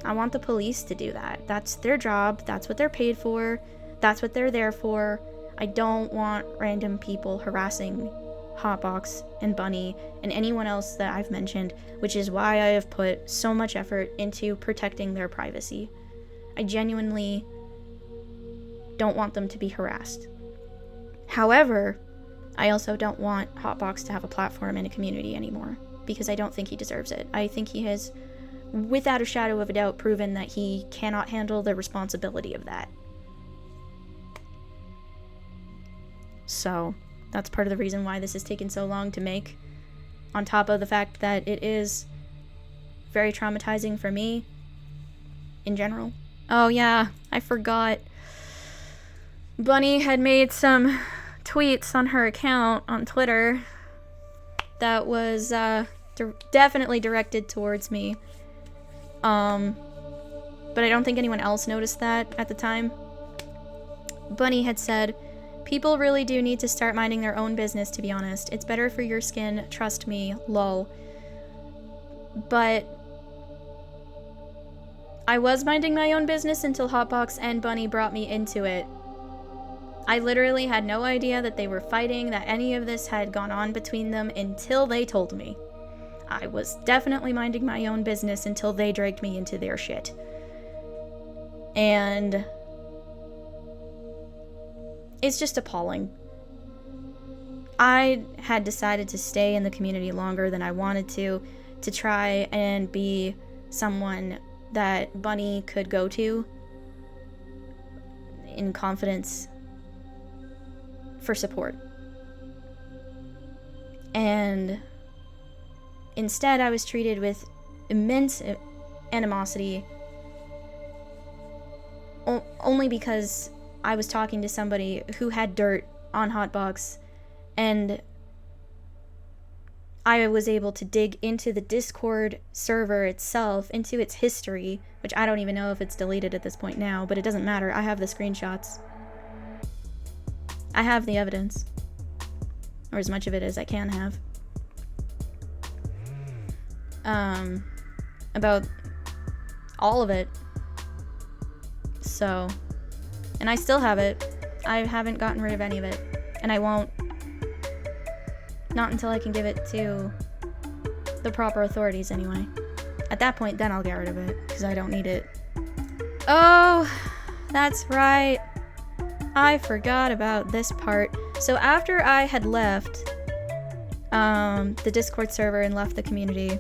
I want the police to do that. That's their job. That's what they're paid for. That's what they're there for. I don't want random people harassing HotBox and Bunny and anyone else that I've mentioned, which is why I have put so much effort into protecting their privacy. I genuinely don't want them to be harassed. However, I also don't want HotBox to have a platform in a community anymore, because I don't think he deserves it. I think he has, without a shadow of a doubt, proven that he cannot handle the responsibility of that. So, that's part of the reason why this has taken so long to make, on top of the fact that it is very traumatizing for me in general. Oh yeah, I forgot. Bunny had made some tweets on her account on Twitter that was definitely directed towards me. But I don't think anyone else noticed that at the time. Bunny had said, "People really do need to start minding their own business, to be honest. It's better for your skin, trust me, lol." But I was minding my own business until HotBox and Bunny brought me into it. I literally had no idea that they were fighting, that any of this had gone on between them until they told me. I was definitely minding my own business until they dragged me into their shit. And it's just appalling. I had decided to stay in the community longer than I wanted to try and be someone that Bunny could go to in confidence for support. And instead, I was treated with immense animosity only because I was talking to somebody who had dirt on HotBox, and I was able to dig into the Discord server itself, into its history, which I don't even know if it's deleted at this point now, but it doesn't matter. I have the screenshots. I have the evidence, or as much of it as I can have, about all of it. So, and I still have it. I haven't gotten rid of any of it, and I won't. Not until I can give it to the proper authorities, anyway. At that point, then I'll get rid of it, because I don't need it. Oh, that's right. I forgot about this part. So after I had left the Discord server and left the community,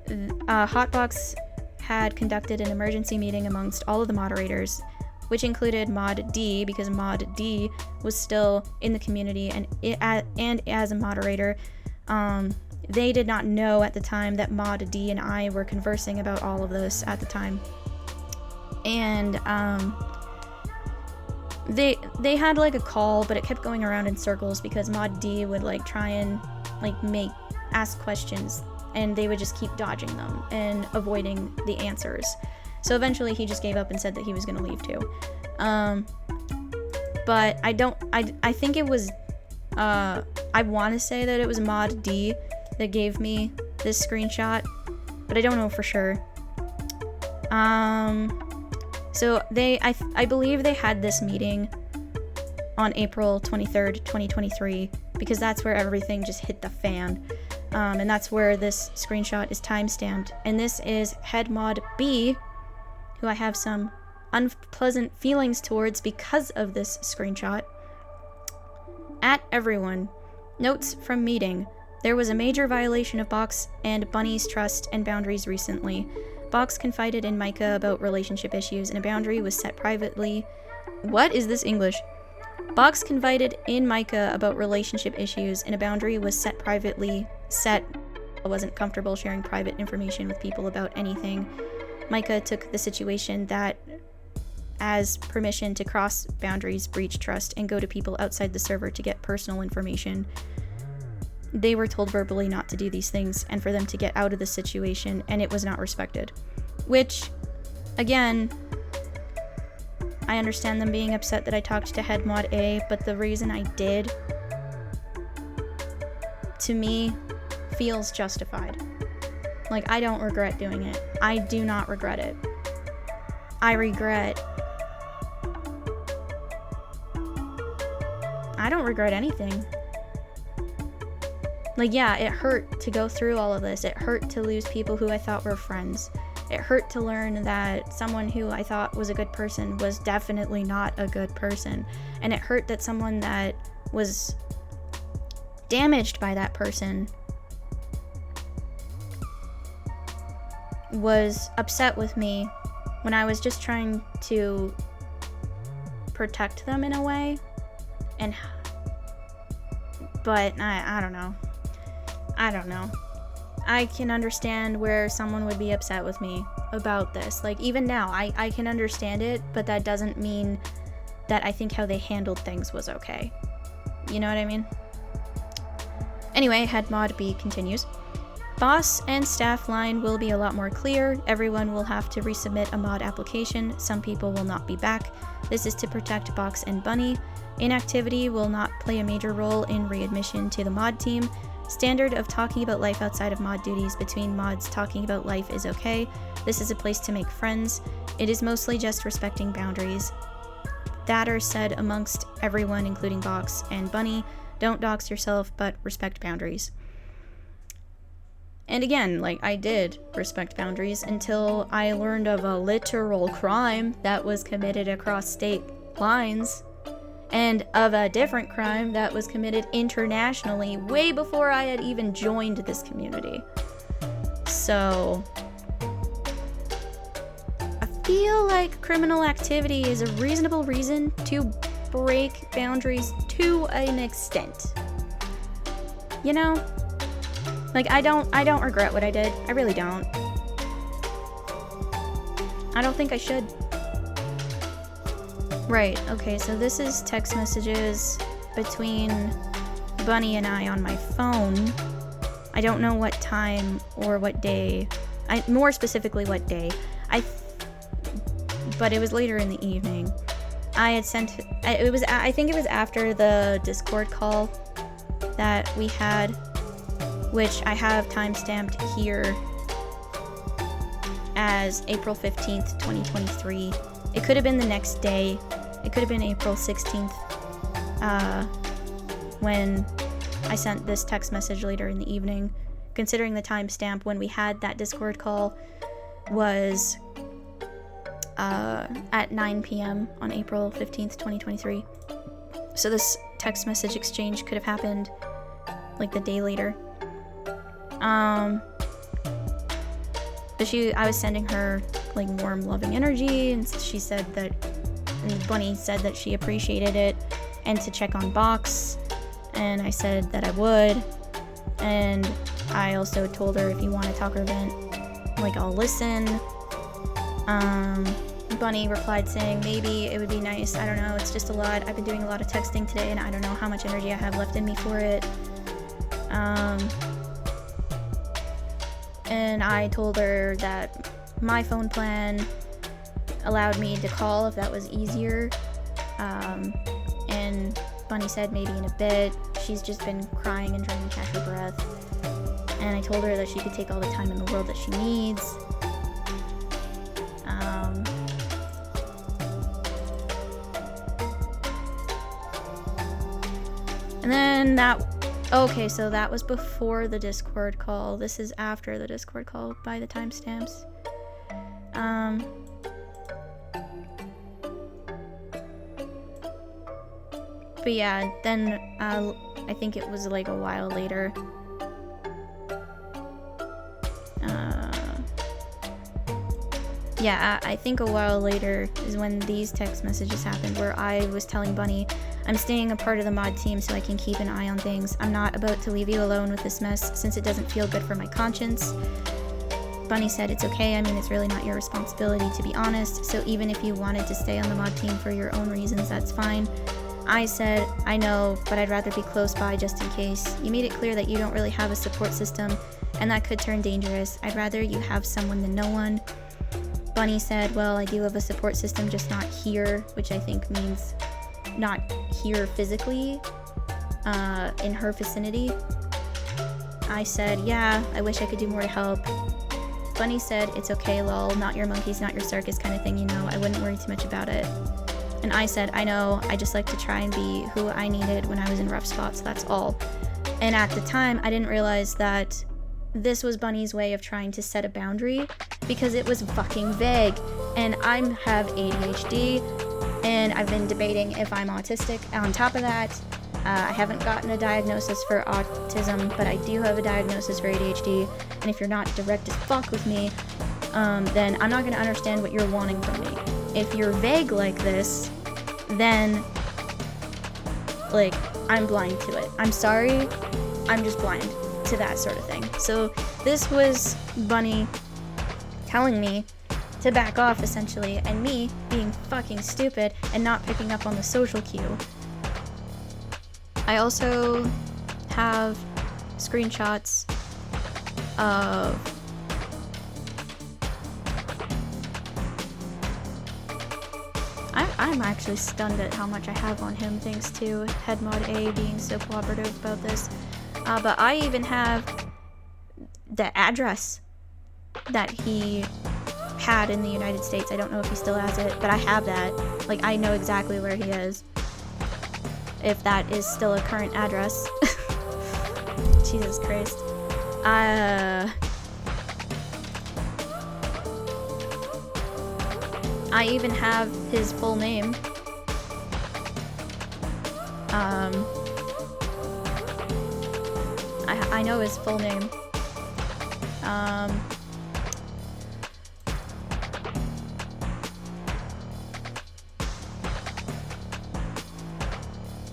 HotBox had conducted an emergency meeting amongst all of the moderators, which included Mod D, because Mod D was still in the community and as a moderator. They did not know at the time that Mod D and I were conversing about all of this at the time. And they had like a call, but it kept going around in circles because Mod D would like try and like ask questions, and they would just keep dodging them and avoiding the answers. So eventually he just gave up and said that he was going to leave too. But I think it was, I want to say that it was Mod D that gave me this screenshot, but I don't know for sure. So I believe they had this meeting on April 23rd, 2023, because that's where everything just hit the fan. And that's where this screenshot is timestamped. And this is Head Mod B, who I have some unpleasant feelings towards because of this screenshot. At everyone. Notes from meeting. There was a major violation of Box and Bunny's trust and boundaries recently. Box confided in Micah about relationship issues, and a boundary was set privately. What is this English? Box confided in Micah about relationship issues, and a boundary was set privately. I wasn't comfortable sharing private information with people about anything. Micah took the situation that as permission to cross boundaries, breach trust, and go to people outside the server to get personal information. They were told verbally not to do these things and for them to get out of the situation, and it was not respected. Which, again, I understand them being upset that I talked to Head Mod A, but the reason I did, to me, feels justified. Like, I don't regret doing it. I do not regret it. I regret. I don't regret anything. Like, yeah, it hurt to go through all of this. It hurt to lose people who I thought were friends. It hurt to learn that someone who I thought was a good person was definitely not a good person. And it hurt that someone that was damaged by that person was upset with me when I was just trying to protect them in a way. But I don't know. I can understand where someone would be upset with me about this. Like, even now, I can understand it, but that doesn't mean that I think how they handled things was okay. You know what I mean? Anyway, head mod B continues. Boss and staff line will be a lot more clear. Everyone will have to resubmit a mod application. Some people will not be back. This is to protect Box and Bunny. Inactivity will not play a major role in readmission to the mod team. Standard of talking about life outside of mod duties between mods talking about life is okay. This is a place to make friends. It is mostly just respecting boundaries. That are said amongst everyone, including Box and Bunny. Don't dox yourself, but respect boundaries. And again, like, I did respect boundaries until I learned of a literal crime that was committed across state lines, and of a different crime that was committed internationally way before I had even joined this community. So I feel like criminal activity is a reasonable reason to break boundaries to an extent. You know? Like, I don't regret what I did. I really don't. I don't think I should. Right, okay, so this is text messages between Bunny and I on my phone. I don't know what time or what day. More specifically what day. But it was later in the evening. I had sent I think it was after the Discord call that we had, which I have timestamped here as April 15th, 2023. It could have been the next day. It could have been April 16th, when I sent this text message later in the evening, considering the timestamp when we had that Discord call was at 9 p.m. on April 15th, 2023. So this text message exchange could have happened like the day later. But I was sending her like warm, loving energy, and she said that, and Bunny said that she appreciated it, and to check on Box, and I said that I would, and I also told her, if you want to talk or vent, like, I'll listen. Bunny replied saying, maybe it would be nice, I don't know, it's just a lot, I've been doing a lot of texting today, and I don't know how much energy I have left in me for it. And I told her that my phone plan allowed me to call if that was easier. And Bunny said maybe in a bit. She's just been crying and trying to catch her breath. And I told her that she could take all the time in the world that she needs. And then okay, so that was before the Discord call. This is after the Discord call by the timestamps. But yeah, then I think it was like a while later. Yeah, I think a while later is when these text messages happened, where I was telling Bunny, I'm staying a part of the mod team so I can keep an eye on things. I'm not about to leave you alone with this mess since it doesn't feel good for my conscience. Bunny said it's okay, I mean, it's really not your responsibility, to be honest, so even if you wanted to stay on the mod team for your own reasons, that's fine. I said, I know, but I'd rather be close by just in case. You made it clear that you don't really have a support system, and that could turn dangerous. I'd rather you have someone than no one. Bunny said, well, I do have a support system, just not here, which I think means not here physically, in her vicinity. I said, yeah, I wish I could do more to help. Bunny said, "It's okay, lol, not your monkeys, not your circus kind of thing, you know, I wouldn't worry too much about it." And I said, "I know, I just like to try and be who I needed when I was in rough spots, that's all." And at the time, I didn't realize that this was Bunny's way of trying to set a boundary, because it was fucking vague. And I have ADHD, and I've been debating if I'm autistic. On top of that, I haven't gotten a diagnosis for autism, but I do have a diagnosis for ADHD, and if you're not direct as fuck with me, then I'm not gonna understand what you're wanting from me. If you're vague like this, then, like, I'm blind to it. I'm sorry, I'm just blind to that sort of thing. So this was Bunny telling me to back off, essentially, and me being fucking stupid and not picking up on the social cue. I also have screenshots of I'm actually stunned at how much I have on him, thanks to HotBox being so cooperative about this. But I even have the address that he had in the United States. I don't know if he still has it, but I have that. Like, I know exactly where he is. If that is still a current address. Jesus Christ. I even have his full name. I know his full name.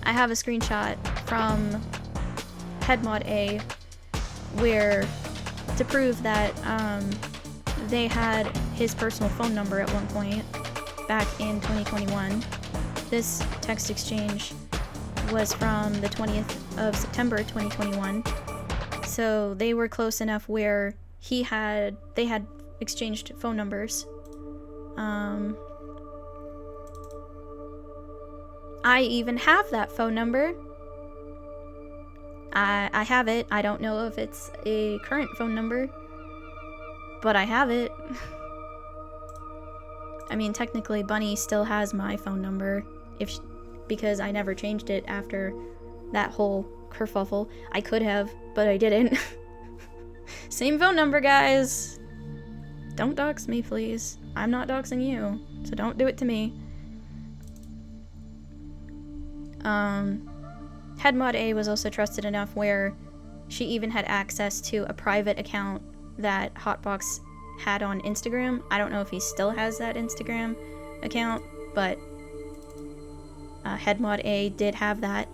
I have a screenshot from HotBox where, to prove that they had his personal phone number at one point back in 2021. This text exchange was from the 20th of September 2021. So they were close enough where they had exchanged phone numbers. I even have that phone number. I have it. I don't know if it's a current phone number, but I have it. I mean, technically, Bunny still has my phone number, because I never changed it after that whole kerfuffle. I could have, but I didn't. Same phone number, guys. Don't dox me, please. I'm not doxing you, so don't do it to me. HotBox was also trusted enough where she even had access to a private account that HotBox had on Instagram. I don't know if he still has that Instagram account, but HotBox did have that.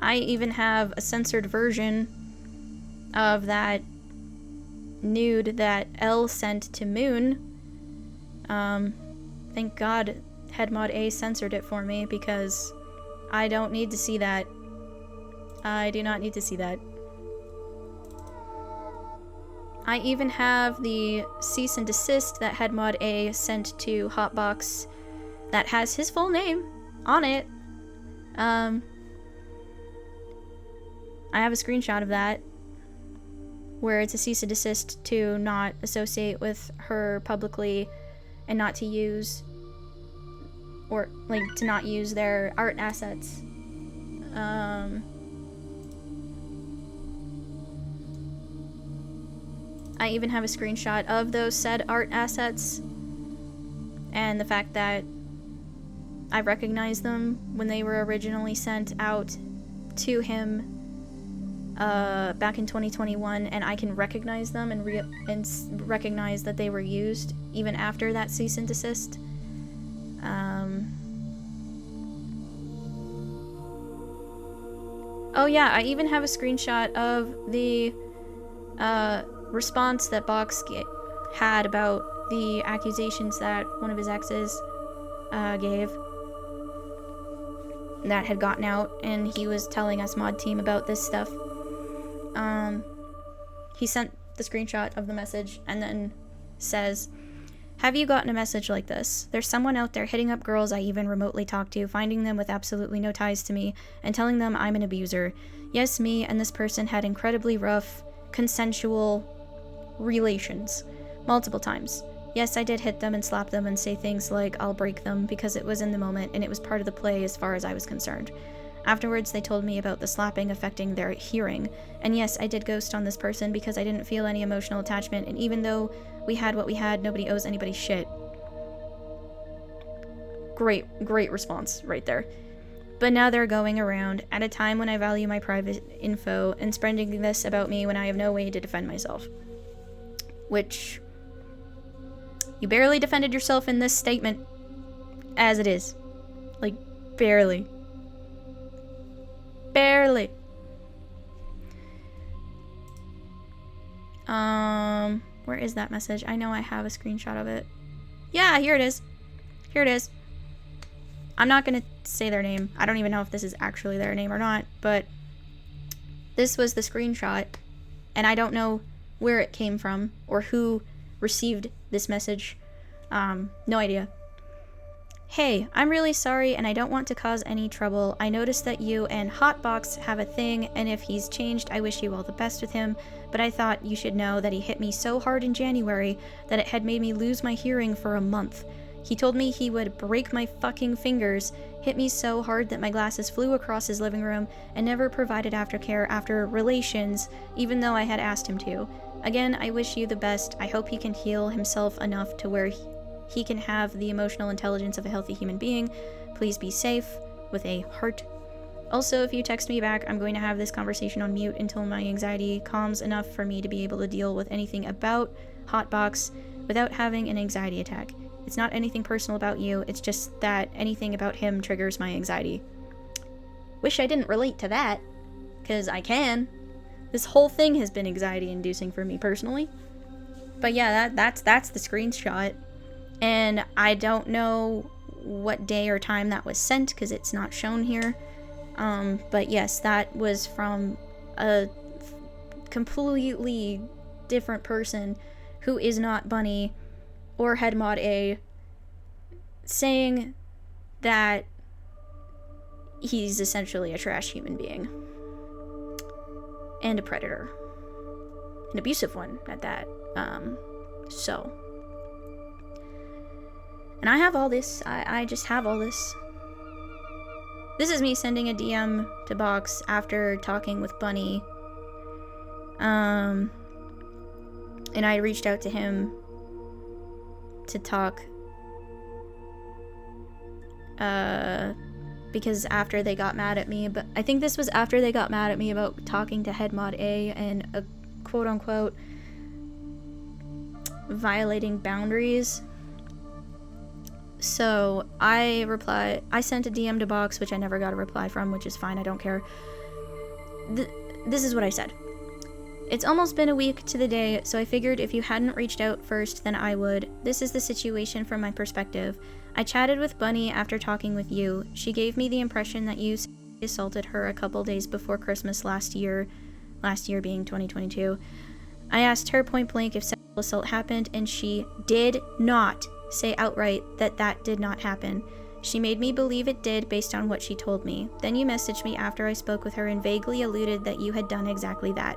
I even have a censored version of that nude that Elle sent to Moon. Thank God HotBox censored it for me, because I don't need to see that. I do not need to see that. I even have the cease and desist that HotBox sent to HotBox that has his full name on it. I have a screenshot of that, where it's a cease and desist to not associate with her publicly and not to use, or like to not use their art assets. I even have a screenshot of those said art assets and the fact that I recognized them when they were originally sent out to him back in 2021, and I can recognize them and recognize that they were used even after that cease and desist. Oh yeah, I even have a screenshot of the response that Box had about the accusations that one of his exes gave that had gotten out, and he was telling us mod team about this stuff. He sent the screenshot of the message and then says, Have you gotten a message like this? There's someone out there hitting up girls I even remotely talk to, finding them with absolutely no ties to me, and telling them I'm an abuser. Yes, me and this person had incredibly rough, consensual relations. Multiple times. Yes, I did hit them and slap them and say things like, I'll break them, because it was in the moment and it was part of the play as far as I was concerned. Afterwards, they told me about the slapping affecting their hearing. And yes, I did ghost on this person because I didn't feel any emotional attachment, and even though we had what we had, nobody owes anybody shit. Great response right there. But now they're going around at a time when I value my private info and spreading this about me when I have no way to defend myself. Which, you barely defended yourself in this statement as it is. Like, barely. Barely. Where is that message? I know I have a screenshot of it. Yeah, here it is. Here it is. I'm not gonna say their name. I don't even know if this is actually their name or not, but this was the screenshot, and I don't know where it came from or who received this message. No idea. Hey, I'm really sorry and I don't want to cause any trouble. I noticed that you and HotBox have a thing, and if he's changed, I wish you all the best with him, but I thought you should know that he hit me so hard in January that it had made me lose my hearing for a month. He told me he would break my fucking fingers, hit me so hard that my glasses flew across his living room, and never provided aftercare after relations, even though I had asked him to. Again, I wish you the best. I hope he can heal himself enough to where he can have the emotional intelligence of a healthy human being. Please be safe, with a heart. Also, if you text me back, I'm going to have this conversation on mute until my anxiety calms enough for me to be able to deal with anything about HotBox without having an anxiety attack. It's not anything personal about you, it's just that anything about him triggers my anxiety. Wish I didn't relate to that, because I can. This whole thing has been anxiety-inducing for me personally. But yeah, that's the screenshot. And I don't know what day or time that was sent because it's not shown here. But yes, that was from a completely different person who is not Bunny or HeadMod A, saying that he's essentially a trash human being. And a predator. An abusive one at that. So. And I have all this. I just have all this. This is me sending a DM to Box after talking with Bunny. And I reached out to him to talk. Because after they got mad at me, but I think this was after they got mad at me about talking to HeadMod A and a quote-unquote violating boundaries. So I sent a DM to Box, which I never got a reply from, which is fine, I don't care. This is what I said. It's almost been a week to the day, so I figured if you hadn't reached out first, then I would. This is the situation from my perspective. I chatted with Bunny after talking with you. She gave me the impression that you assaulted her a couple days before Christmas last year being 2022. I asked her point blank if sexual assault happened, and she did not say outright that that did not happen. She made me believe it did based on what she told me. Then you messaged me after I spoke with her and vaguely alluded that you had done exactly that.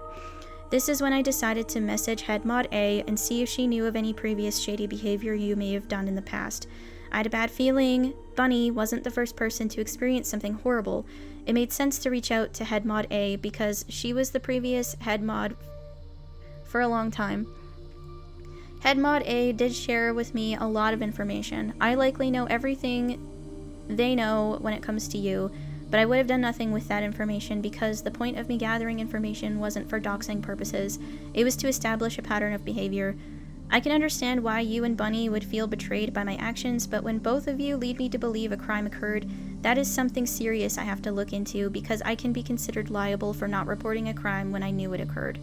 This is when I decided to message HeadMod A and see if she knew of any previous shady behavior you may have done in the past. I had a bad feeling Bunny wasn't the first person to experience something horrible. It made sense to reach out to HeadMod A because she was the previous HeadMod for a long time. HeadMod A did share with me a lot of information. I likely know everything they know when it comes to you, but I would have done nothing with that information because the point of me gathering information wasn't for doxing purposes. It was to establish a pattern of behavior. I can understand why you and Bunny would feel betrayed by my actions, but when both of you lead me to believe a crime occurred, that is something serious I have to look into because I can be considered liable for not reporting a crime when I knew it occurred.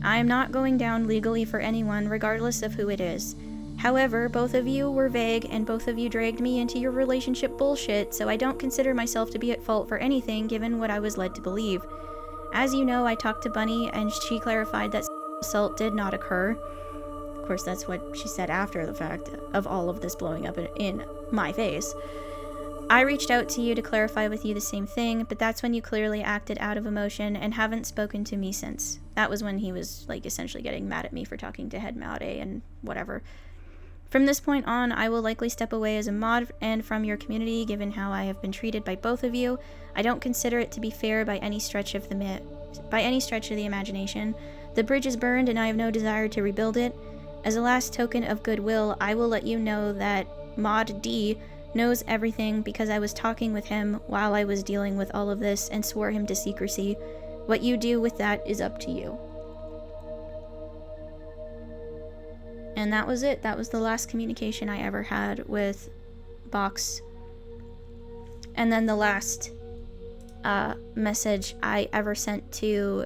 I am not going down legally for anyone, regardless of who it is. However, both of you were vague, and both of you dragged me into your relationship bullshit, so I don't consider myself to be at fault for anything given what I was led to believe. As you know, I talked to Bunny, and she clarified that assault did not occur. Of course, that's what she said after the fact of all of this blowing up in my face. I reached out to you to clarify with you the same thing, but that's when you clearly acted out of emotion and haven't spoken to me since. That was when he was, like, essentially getting mad at me for talking to Head Mode and whatever. From this point on, I will likely step away as a mod and from your community, given how I have been treated by both of you. I don't consider it to be fair by any stretch of the imagination. The bridge is burned and I have no desire to rebuild it. As a last token of goodwill, I will let you know that Mod D knows everything because I was talking with him while I was dealing with all of this and swore him to secrecy. What you do with that is up to you. And that was it. That was the last communication I ever had with Box. And then the last message I ever sent to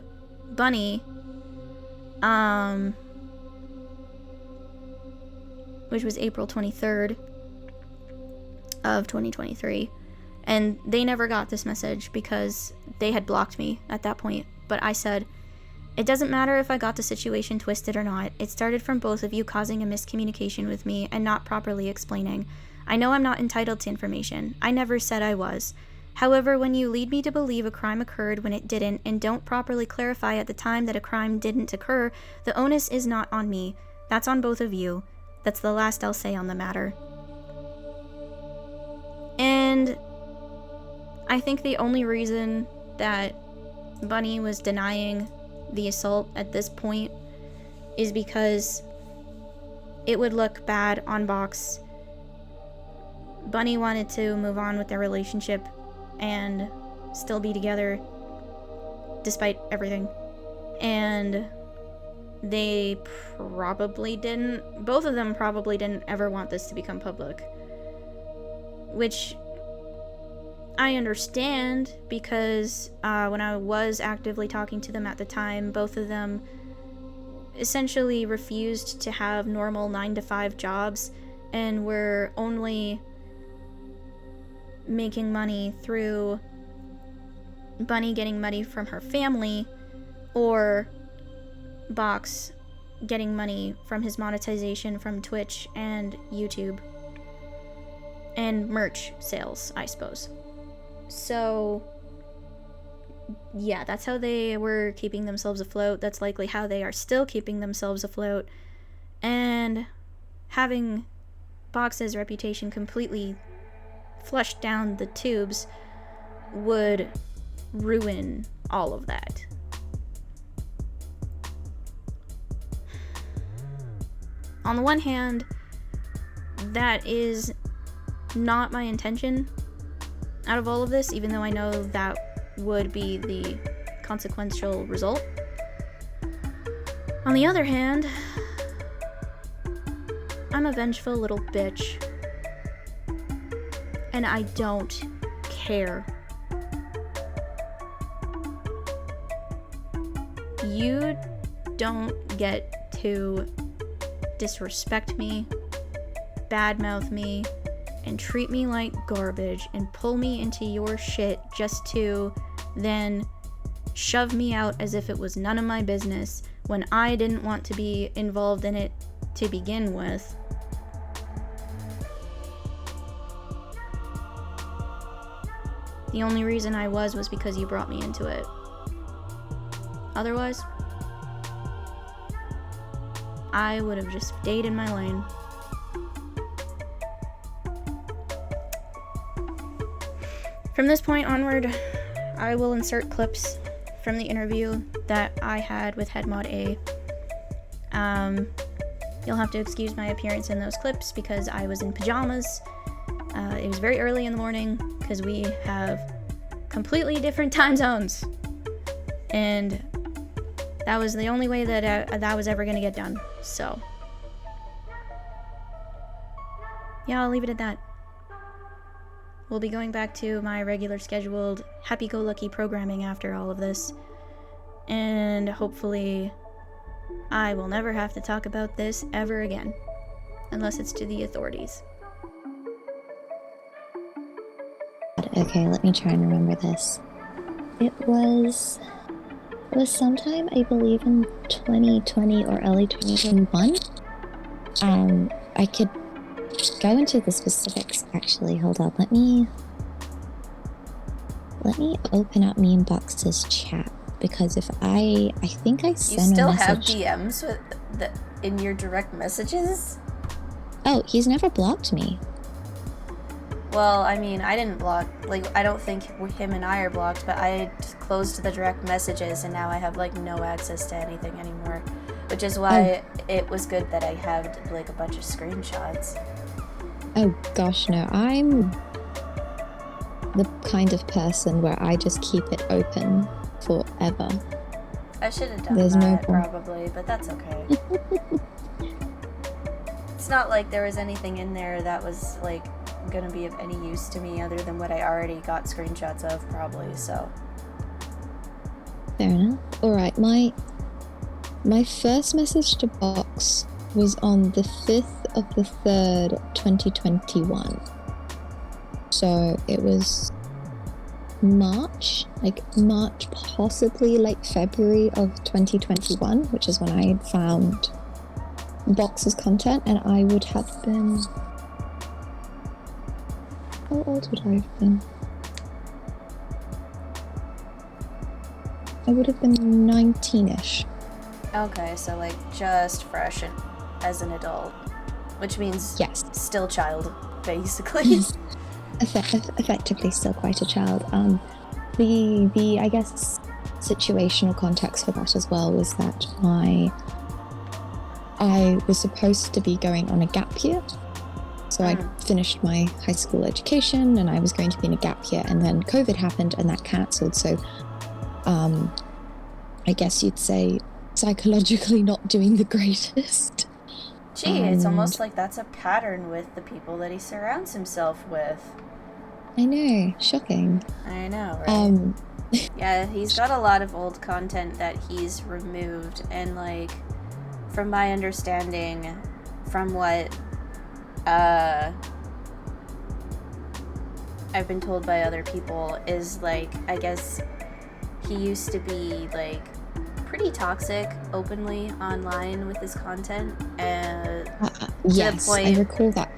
Bunny, which was April 23rd of 2023. And they never got this message because they had blocked me at that point. But I said, it doesn't matter if I got the situation twisted or not. It started from both of you causing a miscommunication with me and not properly explaining. I know I'm not entitled to information. I never said I was. However, when you lead me to believe a crime occurred when it didn't and don't properly clarify at the time that a crime didn't occur, the onus is not on me. That's on both of you. That's the last I'll say on the matter. And I think the only reason that Bunny was denying the assault at this point is because it would look bad on Box. Bunny wanted to move on with their relationship and still be together despite everything. And they probably didn't, both of them probably didn't ever want this to become public. Which I understand because when I was actively talking to them at the time, both of them essentially refused to have normal 9-to-5 jobs and were only making money through Bunny getting money from her family or Box getting money from his monetization from Twitch and YouTube. And merch sales, I suppose. So, yeah, that's how they were keeping themselves afloat. That's likely how they are still keeping themselves afloat. And having Box's reputation completely flushed down the tubes would ruin all of that. On the one hand, that is not my intention out of all of this, even though I know that would be the consequential result. On the other hand, I'm a vengeful little bitch, and I don't care. You don't get to disrespect me, badmouth me, and treat me like garbage and pull me into your shit just to then shove me out as if it was none of my business when I didn't want to be involved in it to begin with. The only reason I was because you brought me into it. Otherwise, I would have just stayed in my lane. From this point onward, I will insert clips from the interview that I had with Head Mod A. You'll have to excuse my appearance in those clips because I was in pajamas. It was very early in the morning because we have completely different time zones. And that was the only way that that was ever going to get done. So, yeah, I'll leave it at that. We'll be going back to my regular scheduled happy-go-lucky programming after all of this. And hopefully I will never have to talk about this ever again. Unless it's to the authorities. Okay, let me try and remember this. It was sometime, I believe, in 2020 or early 2021 I could go into the specifics, actually. Hold on, let me open up me and Box's chat, because if I think I sent a message. You still have DMs in your direct messages? Oh, he's never blocked me. Well, I mean, I didn't block, like, I don't think him and I are blocked, but I closed the direct messages, and now I have, like, no access to anything anymore, which is why it was good that I had, like, a bunch of screenshots. Oh, gosh, no, I'm the kind of person where I just keep it open forever. I should have done that, probably, but that's okay. It's not like there was anything in there that was, like, gonna be of any use to me other than what I already got screenshots of, probably, so. Fair enough. Alright, my first message to Box was on the 5th of the 3rd, 2021. So it was March, possibly late February of 2021, which is when I had found Box's content, and I would have been... How old would I have been? I would have been 19-ish. Okay, so like just fresh as an adult, which means yes, still child, basically. Effectively still quite a child. The I guess situational context for that as well was that I was supposed to be going on a gap year. So I finished my high school education and I was going to be in a gap year, and then COVID happened and that cancelled. So I guess you'd say psychologically not doing the greatest. Gee, it's almost like that's a pattern with the people that he surrounds himself with. I know, shocking. I know, right? Yeah, he's got a lot of old content that he's removed, and like, from my understanding, from what I've been told by other people, is like, I guess he used to be like pretty toxic openly online with his content, and yes, to the point, I recall that.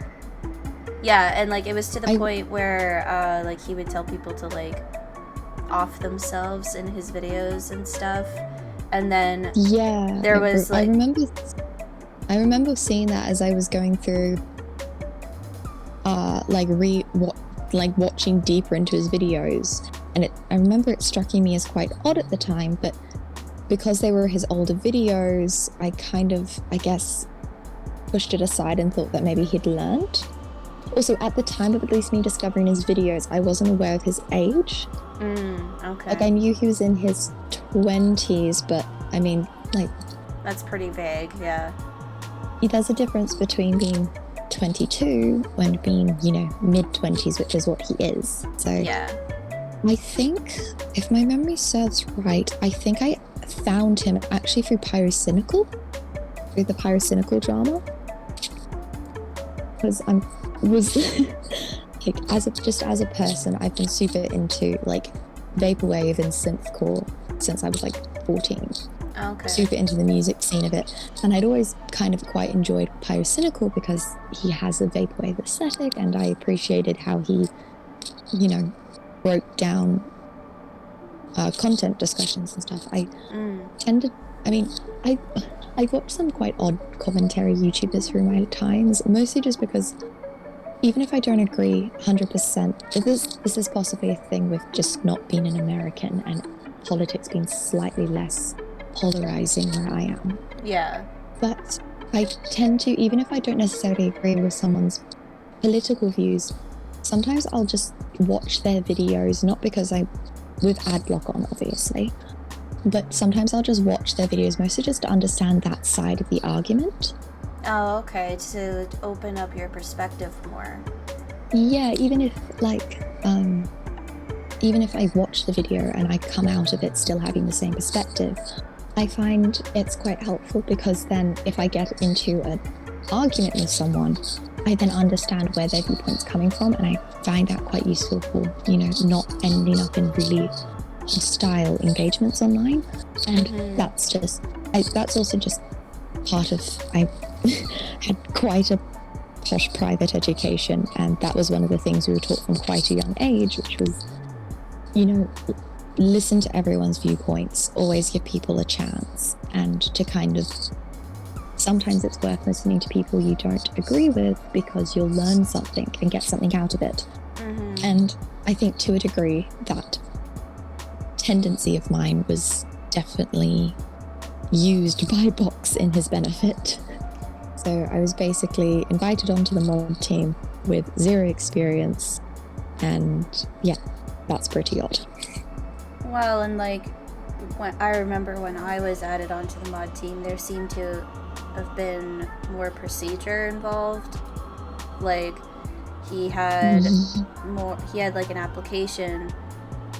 Yeah, and like it was to the point where like he would tell people to like off themselves in his videos and stuff, and then there was like I remember seeing that as I was going through watching deeper into his videos, and I remember it striking me as quite odd at the time, but because they were his older videos, I kind of, I guess, pushed it aside and thought that maybe he'd learned. Also, at the time of at least me discovering his videos, I wasn't aware of his age. Okay. Like, I knew he was in his 20s, but I mean, like... That's pretty vague, yeah. There's a difference between being 22 and being, you know, mid-20s, which is what he is. So, yeah. I think, if my memory serves right, I think I found him actually through pyrocynical, through the pyrocynical drama. Because like, as a person, I've been super into like vaporwave and synthcore since I was like 14. Okay. Super into the music scene of it, and I'd always kind of quite enjoyed pyrocynical because he has a vaporwave aesthetic, and I appreciated how he, you know, broke down content discussions and stuff. I watched some quite odd commentary YouTubers through my times, mostly just because even if I don't agree 100%, this is possibly a thing with just not being an American and politics being slightly less polarizing where I am. Yeah. But I tend to, even if I don't necessarily agree with someone's political views, sometimes I'll just watch their videos, not because with ad block on, obviously, but sometimes I'll just watch their videos mostly just to understand that side of the argument. Oh, okay, to open up your perspective more. Yeah, even if I watch the video and I come out of it still having the same perspective, I find it's quite helpful, because then if I get into an argument with someone, I then understand where their viewpoint's coming from, and I find that quite useful for, you know, not ending up in really hostile engagements online. And that's also just part of, I had quite a posh private education, and that was one of the things we were taught from quite a young age, which was, you know, listen to everyone's viewpoints, always give people a chance, and to kind of, sometimes it's worth listening to people you don't agree with because you'll learn something and get something out of it. And I think to a degree that tendency of mine was definitely used by Box in his benefit. So I was basically invited onto the mod team with zero experience, and yeah, that's pretty odd. Well, and like, I remember when I was added onto the mod team, there seemed to have been more procedure involved. Like, he had like an application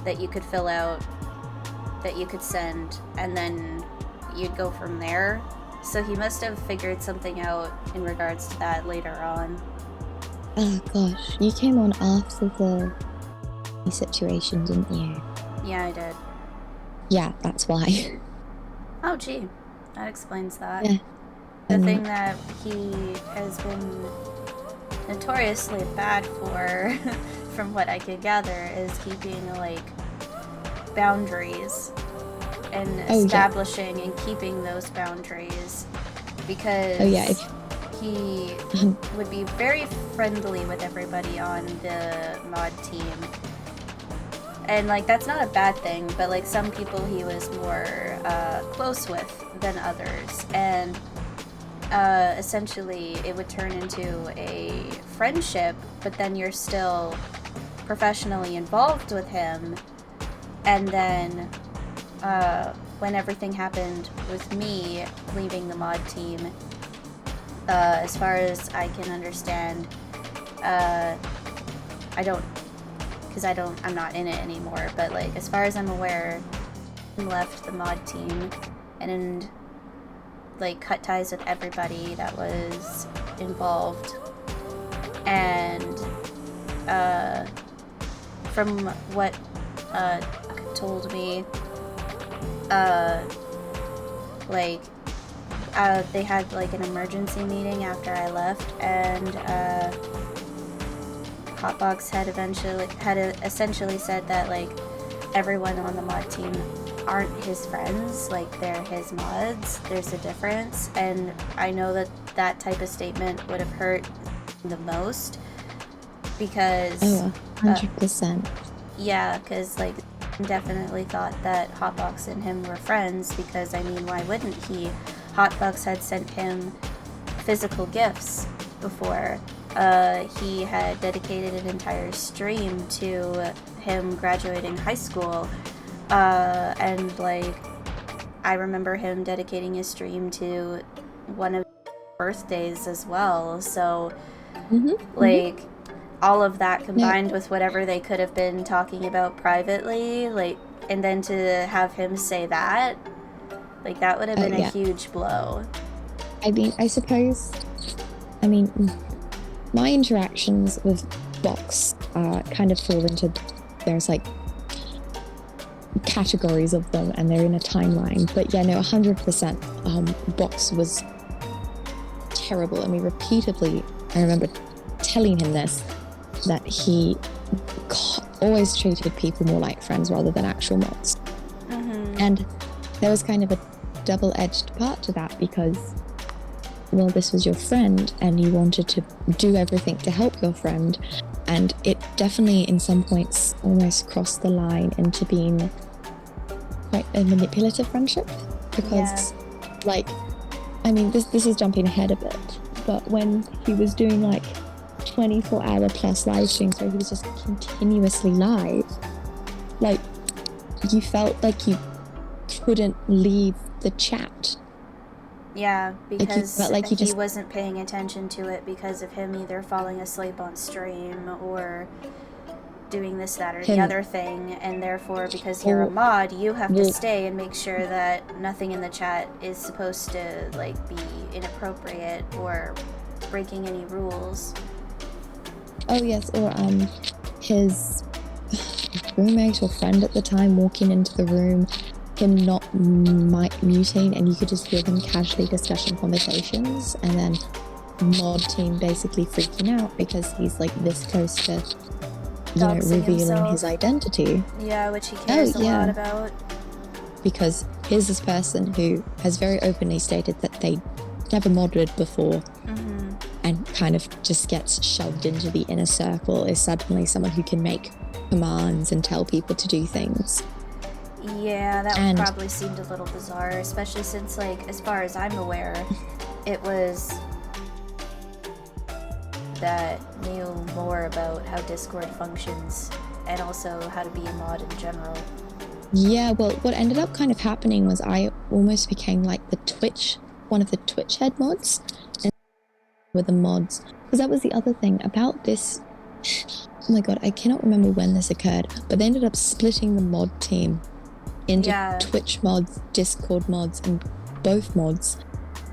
that you could fill out, that you could send, and then you'd go from there. So he must have figured something out in regards to that later on. Oh gosh, you came on after the situation, didn't you? Yeah, I did. Yeah, that's why. Oh, gee. That explains that. Yeah. The thing that he has been notoriously bad for, from what I could gather, is keeping, like, boundaries and establishing and keeping those boundaries, because he would be very friendly with everybody on the mod team. And, like, that's not a bad thing, but, like, some people he was more close with than others. And essentially it would turn into a friendship, but then you're still professionally involved with him. And then when everything happened with me leaving the mod team, as far as I can understand, I'm not in it anymore, but, like, as far as I'm aware, he left the mod team and, like, cut ties with everybody that was involved. And from what told me, they had, like, an emergency meeting after I left, and HotBox had essentially said that, like, everyone on the mod team aren't his friends, like, they're his mods. There's a difference, and I know that that type of statement would have hurt the most, because 100%. Yeah, because, like, definitely thought that HotBox and him were friends, because, I mean, why wouldn't he? HotBox had sent him physical gifts before. He had dedicated an entire stream to him graduating high school, and, like, I remember him dedicating his stream to one of his birthdays as well. So, like, all of that combined with whatever they could have been talking about privately, like, and then to have him say that, like, that would have been a huge blow. I mean, my interactions with Box kind of fall into, there's, like, categories of them, and they're in a timeline. But yeah, no, 100%. Box was terrible, and we repeatedly, I remember telling him this, that he always treated people more like friends rather than actual mods. And there was kind of a double-edged part to that, because, well, this was your friend and you wanted to do everything to help your friend, and it definitely in some points almost crossed the line into being quite a manipulative friendship, because like, I mean, this is jumping ahead a bit, but when he was doing, like, 24-hour plus live streams where he was just continuously live, like, you felt like you couldn't leave the chat. Yeah, because like he wasn't paying attention to it because of him either falling asleep on stream or doing this, that, or the other thing, and therefore, because you're a mod, you have to stay and make sure that nothing in the chat is supposed to, like, be inappropriate or breaking any rules. Oh yes, or his roommate or friend at the time walking into the room him not muting, and you could just hear them casually discussing conversations, and then mod team basically freaking out because he's like this close to, you know, Doxing revealing himself. his identity. Yeah, which he cares a lot about. Because here's this person who has very openly stated that they never modded before, and kind of just gets shoved into the inner circle, is suddenly someone who can make commands and tell people to do things. Yeah, that probably seemed a little bizarre, especially since, like, as far as I'm aware, it was that knew more about how Discord functions and also how to be a mod in general. Yeah, well, what ended up kind of happening was I almost became like one of the Twitch head mods, and with the mods, because that was the other thing about this. Oh my god, I cannot remember when this occurred, but they ended up splitting the mod team into Twitch mods, Discord mods, and both mods.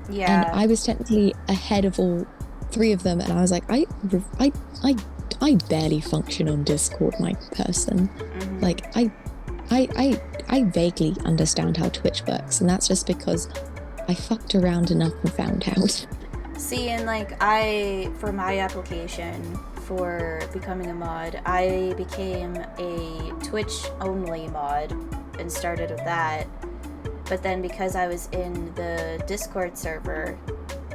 Yeah. And I was technically ahead of all three of them, and I was like, I barely function on Discord, my person. Like, I vaguely understand how Twitch works, and that's just because I fucked around enough and found out. See, and like, for my application for becoming a mod, I became a Twitch-only mod and started with that. But then because I was in the Discord server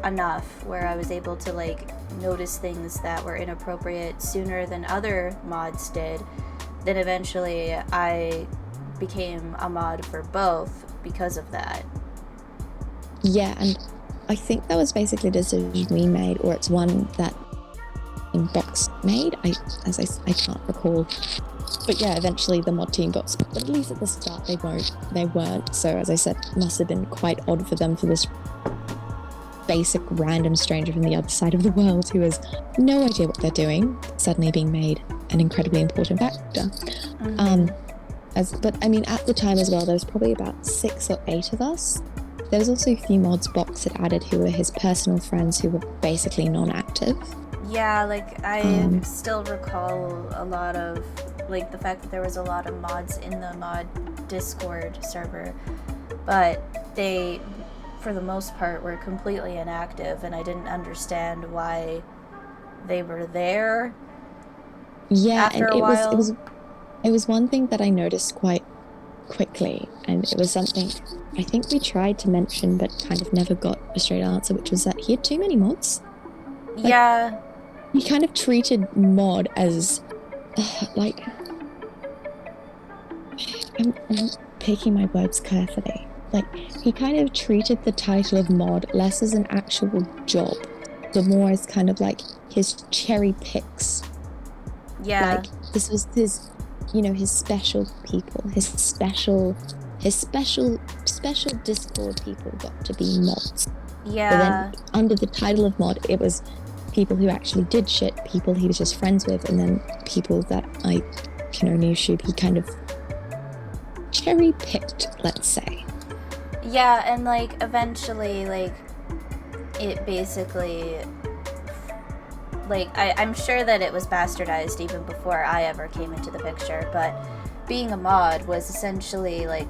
enough where I was able to, like, notice things that were inappropriate sooner than other mods did, then eventually I became a mod for both because of that. Yeah, and I think that was basically a decision we made, or it's one that Box made. I can't recall. But yeah, eventually the mod team got split, but at least at the start they weren't. So as I said, it must have been quite odd for them, for this basic random stranger from the other side of the world who has no idea what they're doing, suddenly being made an incredibly important factor. But I mean, at the time as well, there was probably about 6 or 8 of us. There was also a few mods Box had added who were his personal friends who were basically non-active. Yeah, like, I still recall a lot of, like, the fact that there was a lot of mods in the mod Discord server, but they, for the most part, were completely inactive, and I didn't understand why they were there. Yeah, and it was one thing that I noticed quite quickly, and it was something I think we tried to mention but kind of never got a straight answer, which was that he had too many mods. Like, yeah. He kind of treated mod as, like, I'm picking my words carefully. Like, he kind of treated the title of mod less as an actual job, but more as kind of like his cherry picks. Yeah. Like, this was his, you know, his special people, his special Discord people got to be mods. Yeah. But then under the title of mod, it was people who actually did shit, people he was just friends with, and then people that I can only assume he kind of cherry picked, let's say. Yeah, and like, eventually, like, it basically, like, I'm sure that it was bastardized even before I ever came into the picture, but being a mod was essentially, like,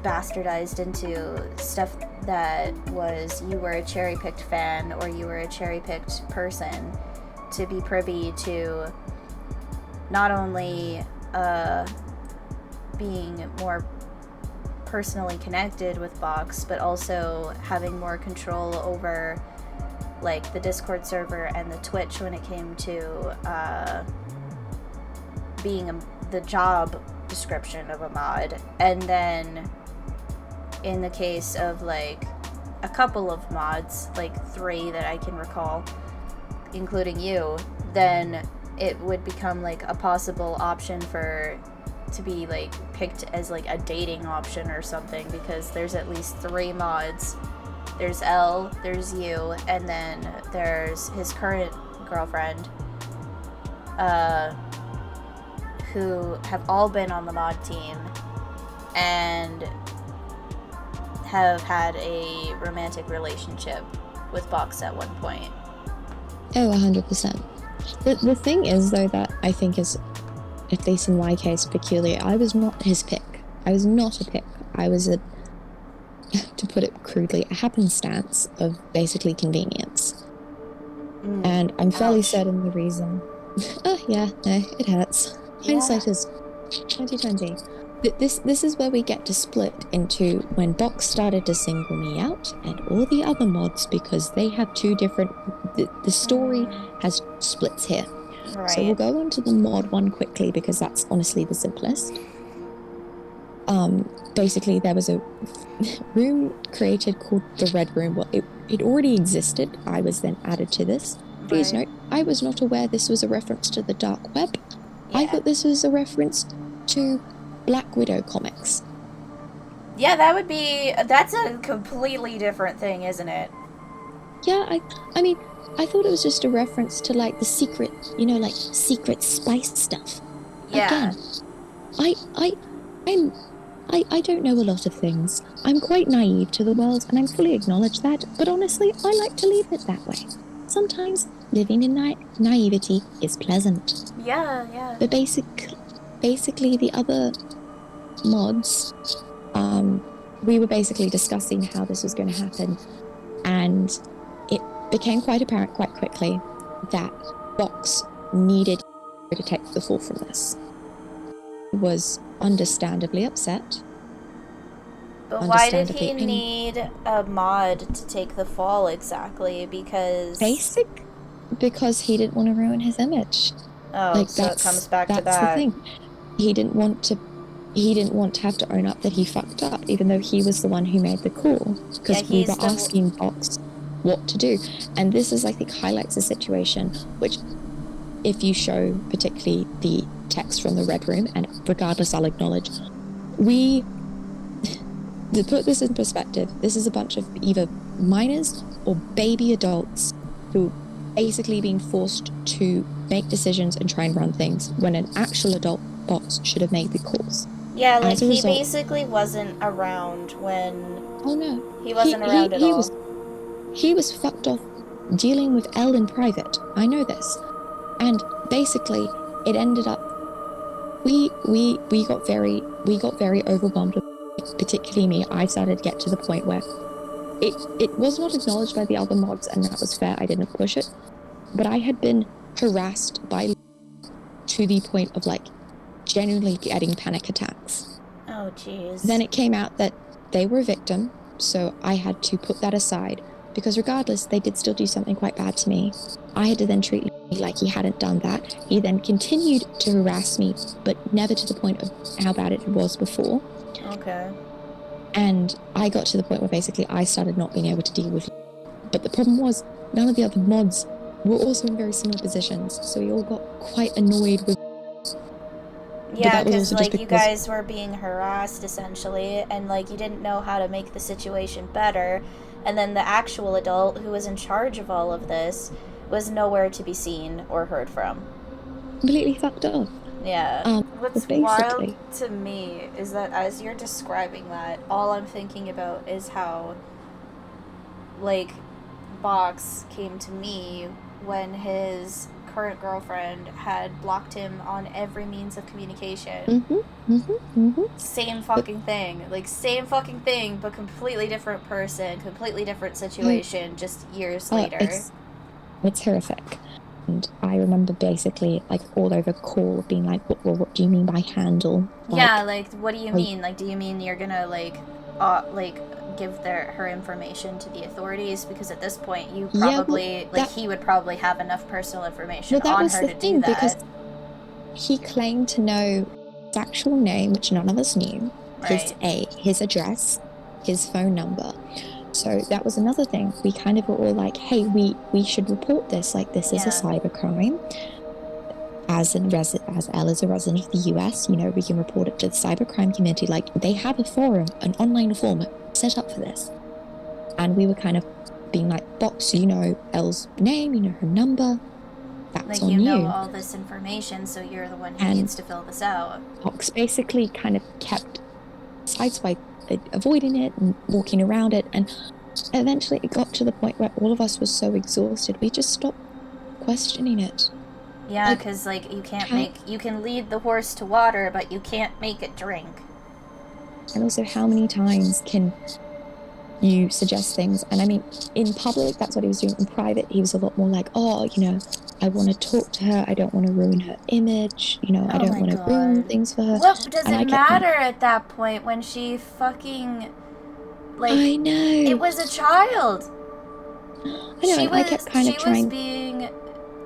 bastardized into stuff that was, you were a cherry-picked fan or you were a cherry-picked person to be privy to not only being more personally connected with Box, but also having more control over, like, the Discord server and the Twitch when it came to being the job description of a mod. And then in the case of, like, a couple of mods, like 3 that I can recall, including you, then it would become, like, a possible option to be, like, picked as, like, a dating option or something, because there's at least 3 mods. There's Elle, there's you, and then there's his current girlfriend, who have all been on the mod team and have had a romantic relationship with Box at one point. Oh, 100%. The thing is, though, that I think is, at least in my case, peculiar. I was not his pick. I was not a pick. I was a, to put it crudely, a happenstance of basically convenience. And I'm fairly certain the reason. Oh yeah, no, it hurts. Hindsight is 2020. This is where we get to split into when Box started to single me out and all the other mods, because they have two different. The story has splits here. Right. So we'll go on to the mod one quickly because that's honestly the simplest. Basically, there was a room created called the Red Room. Well, it already existed. I was then added to this. Please note, I was not aware this was a reference to the dark web. Yeah. I thought this was a reference to Black Widow comics. Yeah, that's a completely different thing, isn't it? Yeah, I mean, I thought it was just a reference to like the secret, like secret spice stuff. Yeah. Again, I don't know a lot of things. I'm quite naive to the world, and I fully acknowledge that, but honestly, I like to leave it that way. Sometimes living in naivety is pleasant. Yeah. But basically the other mods, we were basically discussing how this was going to happen, and it became quite apparent quite quickly that Box needed to take the fall from this. He was understandably upset. But why did he need a mod to take the fall exactly? Because he didn't want to ruin his image. Oh, so it comes back to that. That's the thing. He didn't want to have to own up that he fucked up, even though he was the one who made the call. Because we were asking Box what to do. And this is, I think, highlights the situation, which if you show particularly the text from the Red Room, and regardless, I'll acknowledge, to put this in perspective, this is a bunch of either minors or baby adults who basically being forced to make decisions and try and run things when an actual adult Box should have made the calls. Yeah, like he basically wasn't around when... Oh no. He wasn't around at all. He was fucked off dealing with Elle in private. I know this. And basically, it ended up... We got very overwhelmed, particularly me. I started to get to the point where it was not acknowledged by the other mods, and that was fair. I didn't push it. But I had been harassed to the point of genuinely getting panic attacks. Oh, jeez. Then it came out that they were a victim, so I had to put that aside, because regardless, they did still do something quite bad to me. I had to then treat me like he hadn't done that. He then continued to harass me, but never to the point of how bad it was before. Okay. And I got to the point where basically I started not being able to deal with it. But the problem was, none of the other mods were also in very similar positions, so we all got quite annoyed with... Yeah, because you guys were being harassed essentially, and you didn't know how to make the situation better, and then the actual adult who was in charge of all of this was nowhere to be seen or heard from. Completely fucked up. Yeah. What's wild to me is that as you're describing that, all I'm thinking about is how Box came to me when his current girlfriend had blocked him on every means of communication. Same fucking thing. Same fucking thing, but completely different person, completely different situation, just years later. It's horrific. And I remember basically, all over call, being what do you mean by handle? What do you mean? Do you mean you're gonna, give her information to the authorities? Because at this point, you probably, he would probably have enough personal information on her to do that. Because he claimed to know his actual name, which none of us knew, his address, his phone number. So that was another thing. We kind of were all like, hey, we should report this. This is a cybercrime. As Elle is a resident of the US, we can report it to the cybercrime community. They have a forum, an online forum set up for this. And we were kind of being Box, Elle's name, her number. That's on you. You know all this information, so you're the one who needs to fill this out. Box basically kind of kept sideswiped, avoiding it and walking around it, and eventually it got to the point where all of us were so exhausted we just stopped questioning it. Yeah, because you can't you can lead the horse to water, but you can't make it drink. And also, how many times can you suggest things? And I mean, in public, that's what he was doing. In private, he was a lot more like, oh, I want to talk to her. I don't want to ruin her image. I Oh don't my want to ruin god. things for her. What does And it I kept matter at that point when she fucking, like, I know. it was a child. I know, and I kept kind of She was trying. being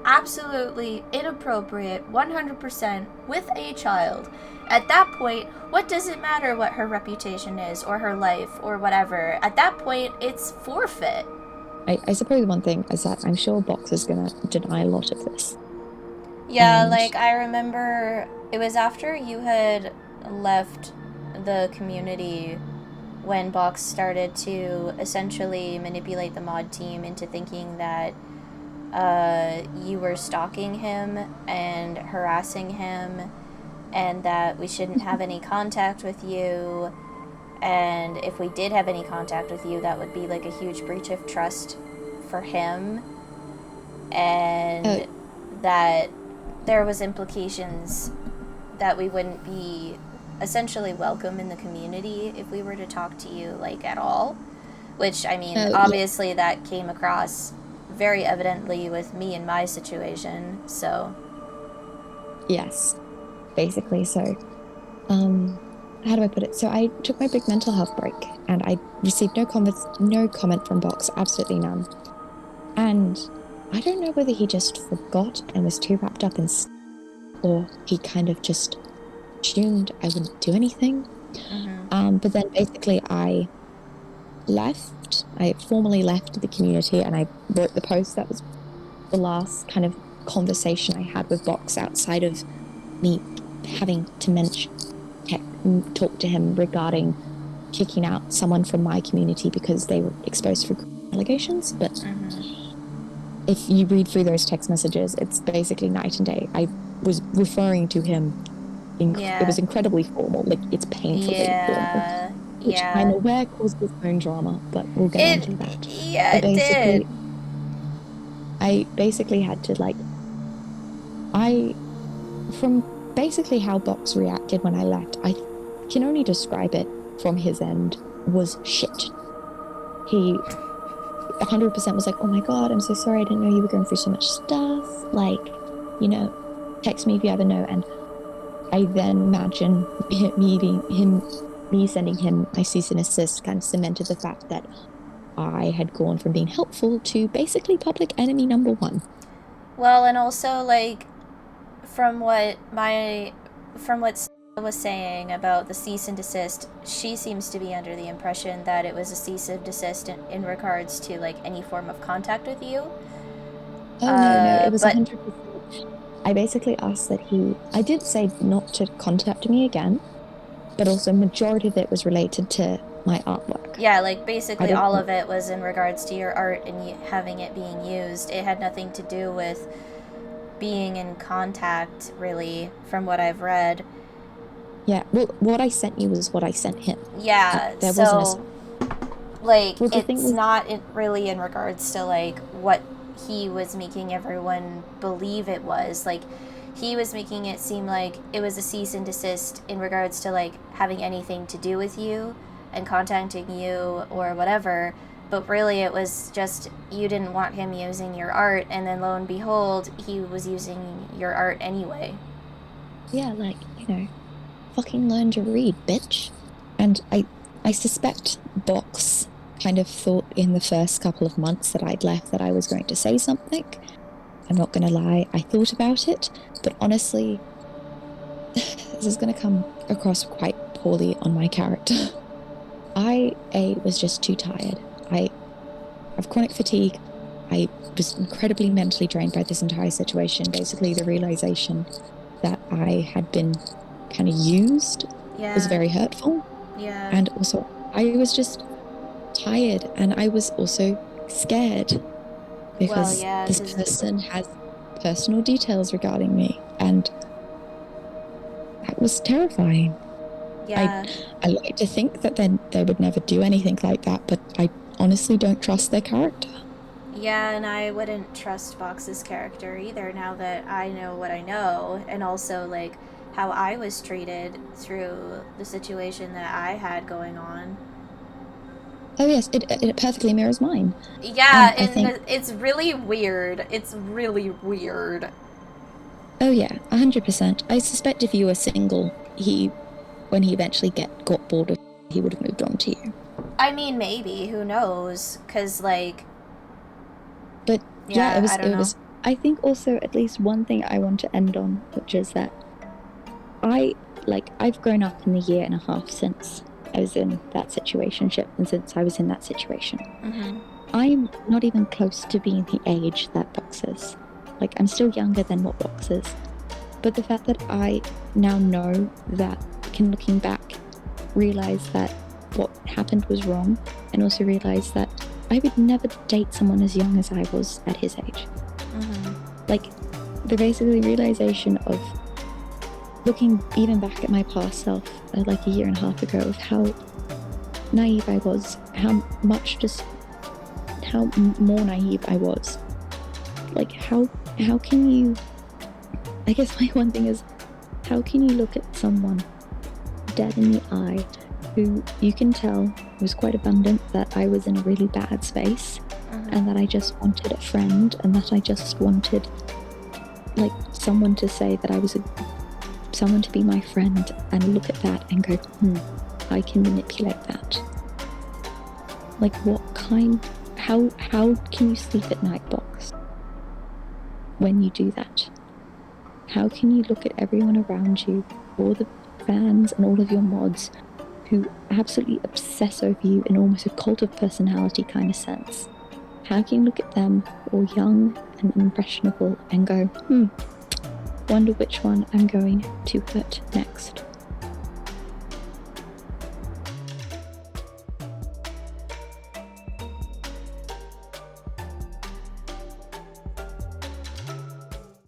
absolutely inappropriate 100% with a child. At that point, what does it matter what her reputation is or her life or whatever? At that point, it's forfeit. I suppose one thing is that I'm sure Box is going to deny a lot of this. Yeah, And like I remember it was after you had left the community when Box started to essentially manipulate the mod team into thinking that you were stalking him and harassing him, and that we shouldn't have any contact with you. And if we did have any contact with you, that would be like a huge breach of trust for him. And that there was implications that we wouldn't be essentially welcome in the community if we were to talk to you like at all. Which, I mean, obviously yeah. that came across very evidently with me and my situation, so. Yes, basically. So, how do I put it? So I took my big mental health break and I received no comment from Box, absolutely none. And I don't know whether he just forgot and was too wrapped up in or he kind of just assumed I wouldn't do anything. But then basically I formally left the community and I wrote the post. That was the last kind of conversation I had with Box outside of me having to talk to him regarding kicking out someone from my community because they were exposed for allegations. But if you read through those text messages, it's basically night and day. I was referring to him. It was incredibly formal. Like, it's painfully formal. Which I'm aware caused its own drama, but we'll get onto that. Yeah, it did. I basically had to, like, from basically how Box reacted when I left, I can only describe it from his end, was shit. He 100% was like, oh my god, I'm so sorry, I didn't know you were going through so much stuff. Like, text me if you ever know. And I then imagine me sending him my cease and desist kind of cemented the fact that I had gone from being helpful to basically public enemy number one. Well, and also, like, from what Sarah was saying about the cease and desist, she seems to be under the impression that it was a cease and desist in regards to, like, any form of contact with you. Oh, no, it was 100%. I basically asked that I did say not to contact me again, but also majority of it was related to my artwork. Yeah, like, basically all of it was in regards to your art and having it being used. It had nothing to do with being in contact, really, from what I've read. Yeah, well, what I sent you was what I sent him. Yeah, there so, wasn't like, it's not really in regards to, like, what he was making everyone believe it was. Like, he was making it seem like it was a cease and desist in regards to, like, having anything to do with you and contacting you or whatever. But really, it was just you didn't want him using your art, and then lo and behold, he was using your art anyway. Yeah, like, fucking learn to read, bitch. And I suspect Box kind of thought in the first couple of months that I'd left that I was going to say something. I'm not going to lie, I thought about it, but honestly, this is going to come across quite poorly on my character. I was just too tired. I have chronic fatigue. I was incredibly mentally drained by this entire situation. Basically, the realization that I had been kind of used was very hurtful. Yeah. And also, I was just tired, and I was also scared because this person has personal details regarding me, and that was terrifying. Yeah. I like to think that then they would never do anything like that, but I honestly don't trust their character. Yeah, and I wouldn't trust Box's character either now that I know what I know. And also, like, how I was treated through the situation that I had going on. Oh yes, it perfectly mirrors mine. Yeah, I and think, it's really weird. It's really weird. oh yeah, 100%. I suspect if you were single, when he eventually got bored of, he would have moved on to you. I mean, maybe, who knows? Cuz like, But yeah, yeah, I don't it know. was. I think also at least one thing I want to end on, which is that I've grown up in the year and a half since I was in that situationship and since I was in that situation. Mhm. I'm not even close to being the age that Box is. Like, I'm still younger than what Box is. But the fact that I now know that, can looking back, realize that what happened was wrong, and also realize that I would never date someone as young as I was at his age. Like, the basically realization of looking even back at my past self, like a year and a half ago, of how naive I was, how more naive I was. Like, how can you, I guess my one thing is, how can you look at someone dead in the eye who you can tell was quite abundant that I was in a really bad space, and that I just wanted a friend, and that I just wanted, like, someone to say that I was someone to be my friend, and look at that and go, I can manipulate that. Like, how can you sleep at night, Box, when you do that? How can you look at everyone around you, all the fans and all of your mods, who absolutely obsess over you in almost a cult of personality kind of sense? How can you look at them, all young and impressionable, and go, wonder which one I'm going to hurt next?